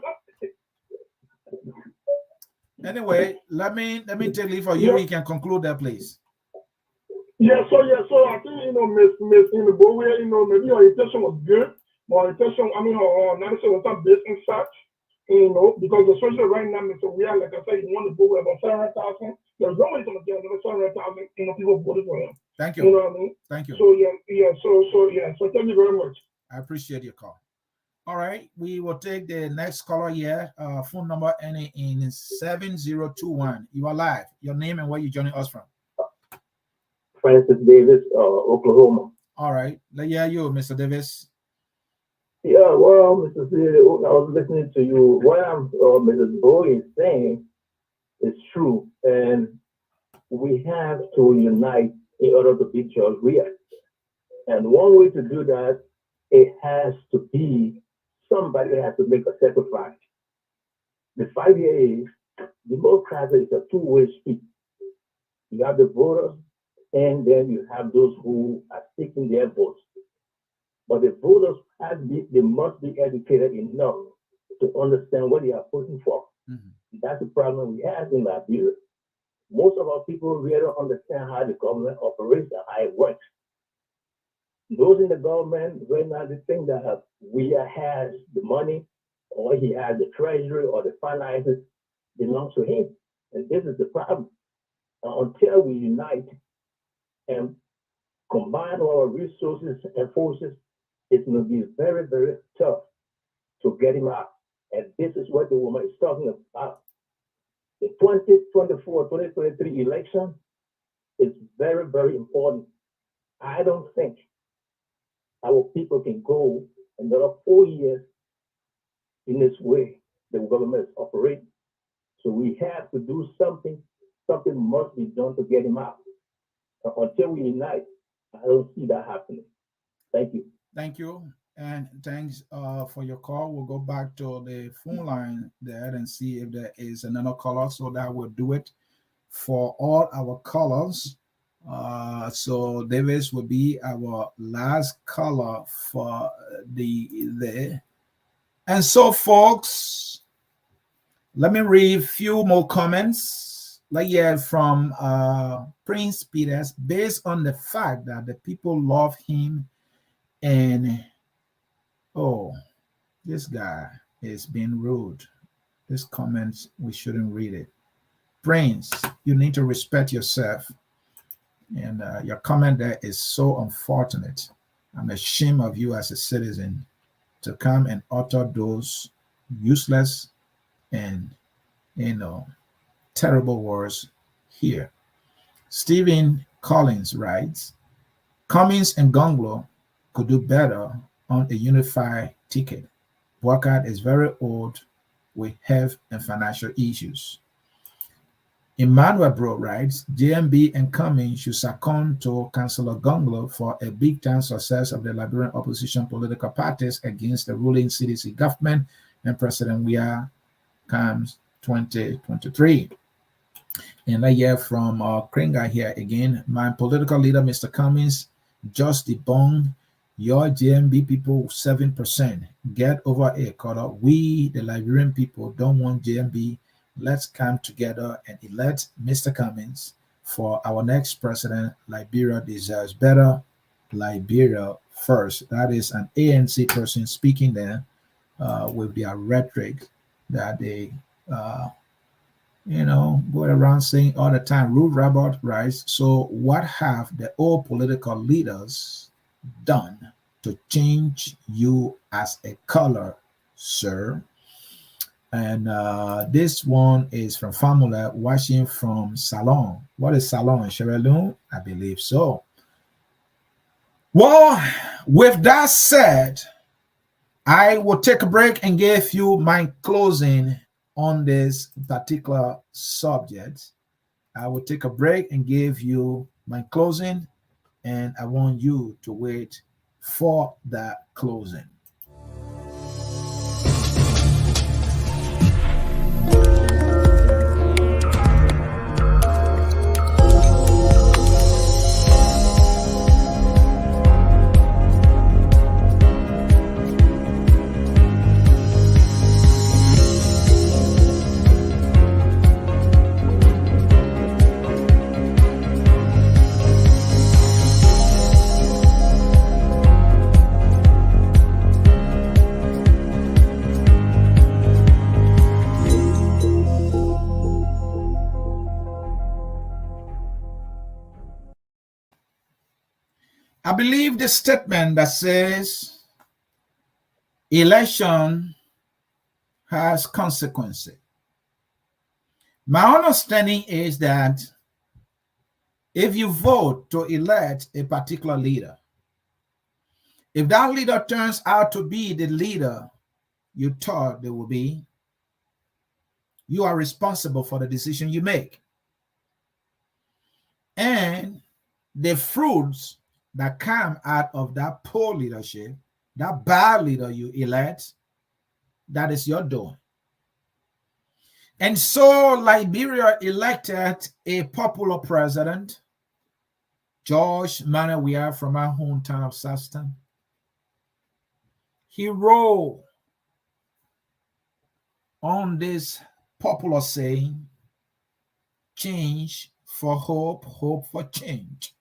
Anyway, let me take leave for you. We can conclude that, please. So I think, you know, Miss Gbowee, you know, maybe her intention was good, but her intention, I mean, her analysis was not based in fact, you know, because especially right now, Mr. Weah, like I said, he won the vote about 700,000. There's no way he's going to get another 700,000, you know, people voted for him. Thank you. You know what I mean? Thank you. So thank you very much. I appreciate your call. All right, we will take the next caller here. Phone number ending in 7021. You are live. Your name and where you joining us from? Francis Davis, Oklahoma. All right. Yeah, you, Mr. Davis. Yeah, well, Mr. Sieh, I was listening to you. What Mrs. Gbowee is saying is true, and we have to unite in order to beat George Weah. And one way to do that, it has to be somebody has to make a sacrifice. The 5 years, democracy is a two-way street. You have the voters, and then you have those who are taking their votes. But the voters they must be educated enough to understand what they are voting for. Mm-hmm. That's the problem we have in Liberia. Most of our people really don't understand how the government operates and how it works. Those in the government right now, they think that Weah has the money, or he has the treasury, or the finances belongs to him. And this is the problem. Until we unite and combine our resources and forces, it's going to be very, very tough to get him out. And this is what the woman is talking about. The 2024-2023 election is very, very important. I don't think our people can go another 4 years in this way the government is operating. So we have to do something. Something must be done to get him out. Until we unite, I don't see that happening. Thank you. Thank you. And thanks for your call. We'll go back to the phone line there and see if there is another caller, so that we'll do it for all our callers. So Davis will be our last caller for the and so folks, let me read a few more comments from Prince Peters. Based on the fact that the people love him, and this guy is being rude. This comment, we shouldn't read it. Prince, you need to respect yourself. And your comment there is so unfortunate. I'm ashamed of you as a citizen to come and utter those useless and, terrible words here. Stephen Collins writes, Cummings and Gonglo could do better on a unified ticket. Burkhardt is very old with health and financial issues. Emmanuel Bro writes, JMB and Cummings should succumb to Councillor Gonglo for a big-time success of the Liberian opposition political parties against the ruling CDC government and President Weah comes 2023. And I hear from Kringa here again. My political leader, Mr. Cummings, just debunked your JMB people 7%. Get over it, Carter. We, the Liberian people, don't want JMB. Let's come together and elect Mr. Cummings for our next president. Liberia deserves better. Liberia first. That is an ANC person speaking there with their rhetoric that they, go around saying all the time. Ruth Robert writes, so what have the old political leaders done to change you as a color, sir? And this one is from Famula, watching from Salon. What is Salon? Sierra I believe so. Well, with that said, I will take a break and give you my closing on this particular subject. I will take a break and give you my closing, and I want you to wait for that closing. I believe the statement that says election has consequences. My understanding is that if you vote to elect a particular leader, if that leader turns out to be the leader you thought they would be, you are responsible for the decision you make. And the fruits that come out of that poor leadership, that bad leader you elect, that is your doing. And so Liberia elected a popular president, George Manawia from our hometown of Southton. He wrote on this popular saying, change for hope, hope for change.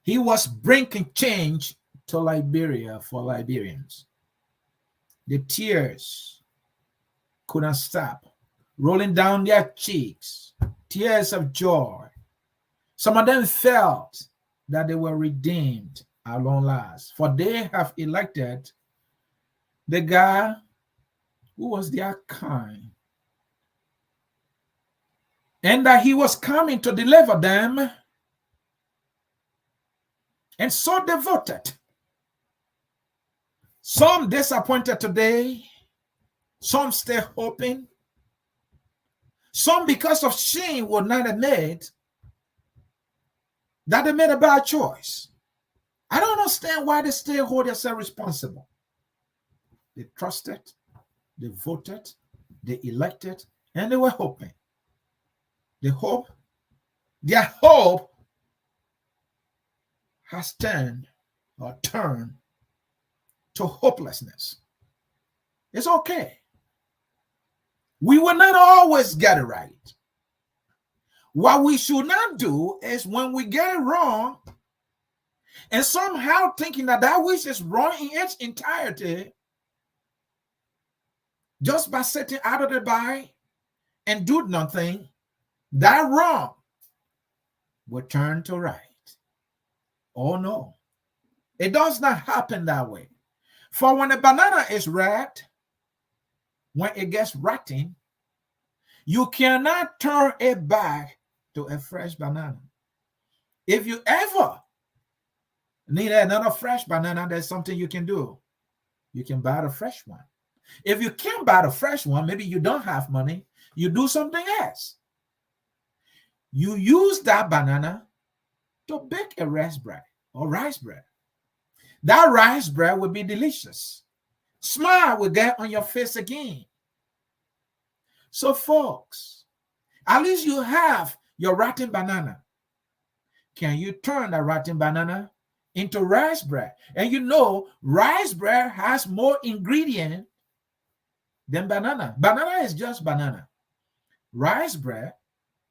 He was bringing change to Liberia for Liberians. The tears couldn't stop rolling down their cheeks, tears of joy. Some of them felt that they were redeemed at long last, for they have elected the guy who was their kind, and that he was coming to deliver them. And so they voted. Some disappointed today, some still hoping, some because of shame would not admit that they made a bad choice. I don't understand why they still hold themselves responsible. They trusted, they voted, they elected, and they were hoping. Their hope has turned to hopelessness. It's okay. We will not always get it right. What we should not do is when we get it wrong and somehow thinking that that which is wrong in its entirety, just by sitting out of the by and do nothing, that wrong will turn to right. Oh no, it does not happen that way. For when a banana is red, when it gets rotten, you cannot turn it back to a fresh banana. If you ever need another fresh banana, there's something you can do. You can buy the fresh one. If you can't buy the fresh one, maybe you don't have money, you do something else. You use that banana to bake a rice bread or rice bread. That rice bread will be delicious. Smile will get on your face again. So folks, at least you have your rotten banana. Can you turn that rotten banana into rice bread? And you know, rice bread has more ingredient than banana. Banana is just banana. Rice bread,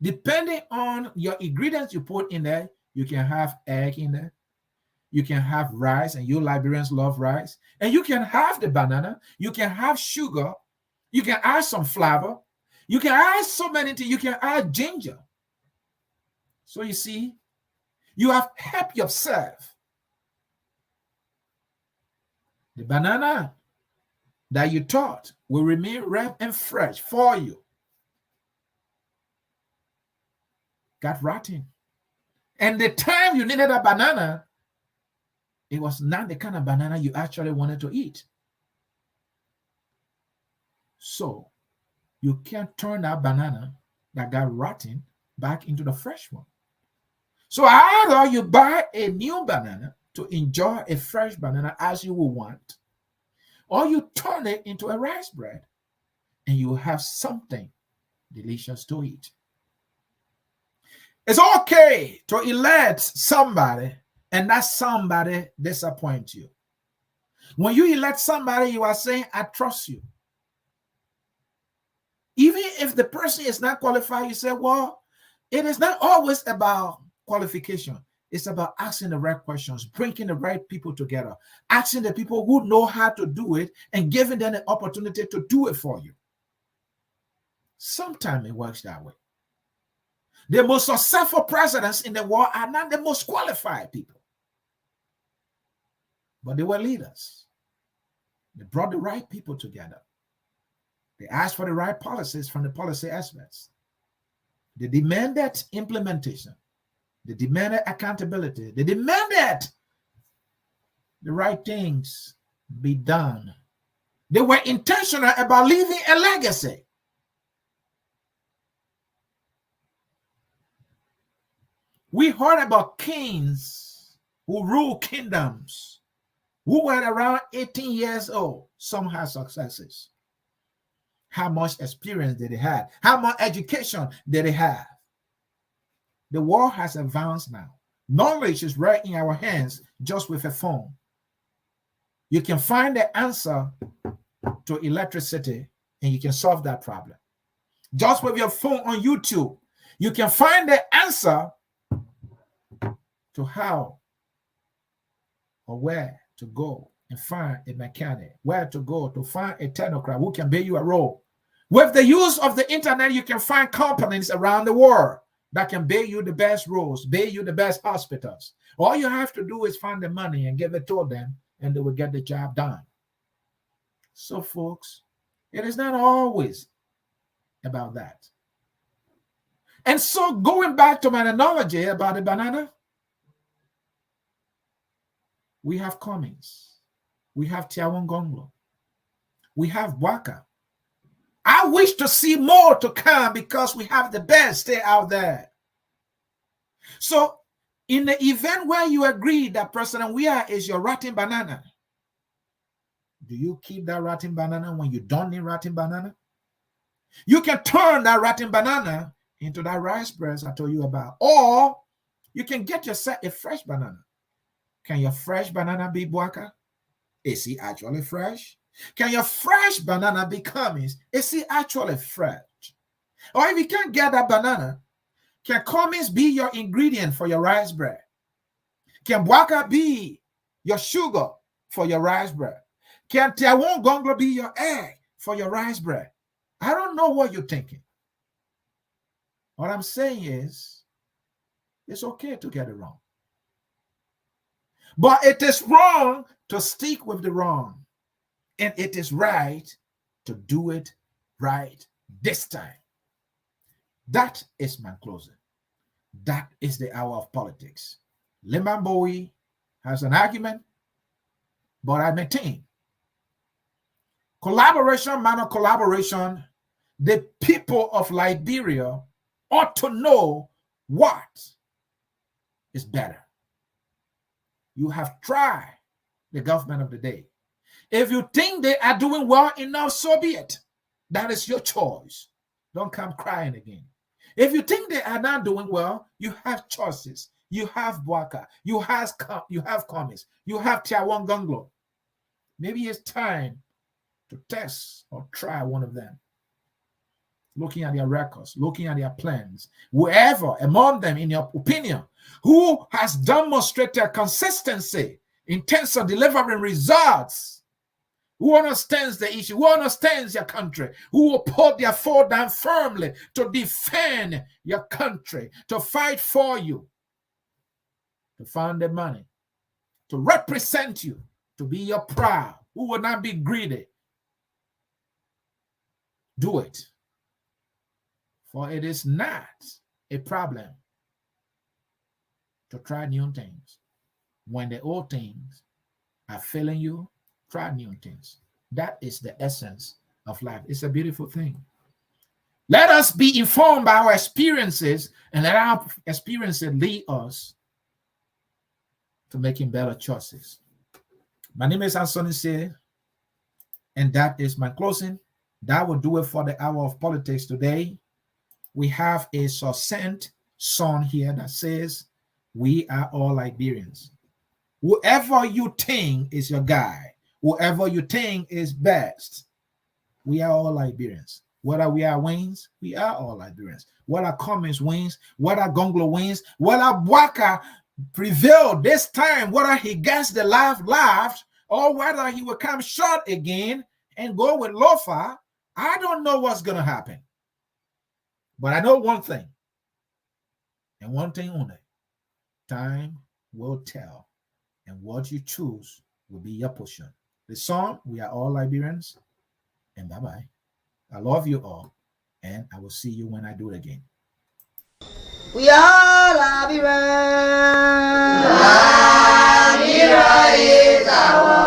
depending on your ingredients you put in there, you can have egg in there. You can have rice, and you Liberians love rice. And you can have the banana. You can have sugar. You can add some flavor. You can add so many things. You can add ginger. So you see, you have helped yourself. The banana that you thought will remain ripe and fresh for you got rotten. And the time you needed a banana, it was not the kind of banana you actually wanted to eat. So you can't turn that banana that got rotten back into the fresh one. So either you buy a new banana to enjoy a fresh banana as you will want, or you turn it into a rice bread and you have something delicious to eat. It's okay to elect somebody and that somebody disappoints you. When you elect somebody, you are saying, I trust you. Even if the person is not qualified, you say, well, it is not always about qualification. It's about asking the right questions, bringing the right people together, asking the people who know how to do it and giving them the opportunity to do it for you. Sometimes it works that way. The most successful presidents in the world are not the most qualified people, but they were leaders. They brought the right people together. They asked for the right policies from the policy experts. They demanded implementation. They demanded accountability. They demanded the right things be done. They were intentional about leaving a legacy. We heard about kings who ruled kingdoms, who were around 18 years old. Some had successes. How much experience did they have? How much education did they have? The world has advanced now. Knowledge is right in our hands just with a phone. You can find the answer to electricity and you can solve that problem. Just with your phone on YouTube, you can find the answer to how or where to go and find a mechanic, where to go to find a technocrat who can pay you a role. With the use of the internet, you can find companies around the world that can pay you the best roads, pay you the best hospitals. All you have to do is find the money and give it to them, and they will get the job done. So, folks, it is not always about that. And so, going back to my analogy about the banana, we have Cummings, we have Tiawon Gonglo, we have Waka. I wish to see more to come because we have the best stay out there. So, in the event where you agree that President Weah is your rotten banana, do you keep that rotten banana when you don't need rotten banana? You can turn that rotten banana into that rice bread I told you about, or you can get yourself a fresh banana. Can your fresh banana be Bwaka? Is he actually fresh? Can your fresh banana be Cummings? Is he actually fresh? Or if you can't get that banana, can Cummings be your ingredient for your rice bread? Can Bwaka be your sugar for your rice bread? Can Tiawon Gonglo be your egg for your rice bread? I don't know what you're thinking. What I'm saying is, it's okay to get it wrong. But it is wrong to stick with the wrong. And it is right to do it right this time. That is my closing. That is the hour of politics. Leymah Gbowee has an argument, but I maintain collaboration, man of collaboration, the people of Liberia ought to know what is better. You have tried the government of the day. If you think they are doing well enough, so be it. That is your choice. Don't come crying again. If you think they are not doing well, you have choices. You have Bwaka. You have Cummings. You have Tiawon Gonglo. Maybe it's time to test or try one of them. Looking at their records, looking at their plans, whoever among them, in your opinion, who has demonstrated consistency in terms of delivering results, who understands the issue, who understands your country, who will put their foot down firmly to defend your country, to fight for you, to find the money, to represent you, to be your proud, who will not be greedy. Do it. For it is not a problem to try new things. When the old things are failing you, try new things. That is the essence of life. It's a beautiful thing. Let us be informed by our experiences, and let our experiences lead us to making better choices. My name is Ansony Sieh, and that is my closing. That will do it for the hour of politics today. We have a succinct song here that says, we are all Liberians. Whoever you think is your guy, whoever you think is best, we are all Liberians. Whether we are Waynes, we are all Liberians. Whether Cummins wins, whether Gonglo wins, whether Waka prevailed this time, whether he gets the laugh, or whether he will come short again and go with Lofa, I don't know what's going to happen. But I know one thing, and one thing only. Time will tell, and what you choose will be your portion. The song, we are all Liberians, and bye-bye. I love you all, and I will see you when I do it again. We are Liberians. Liberia is our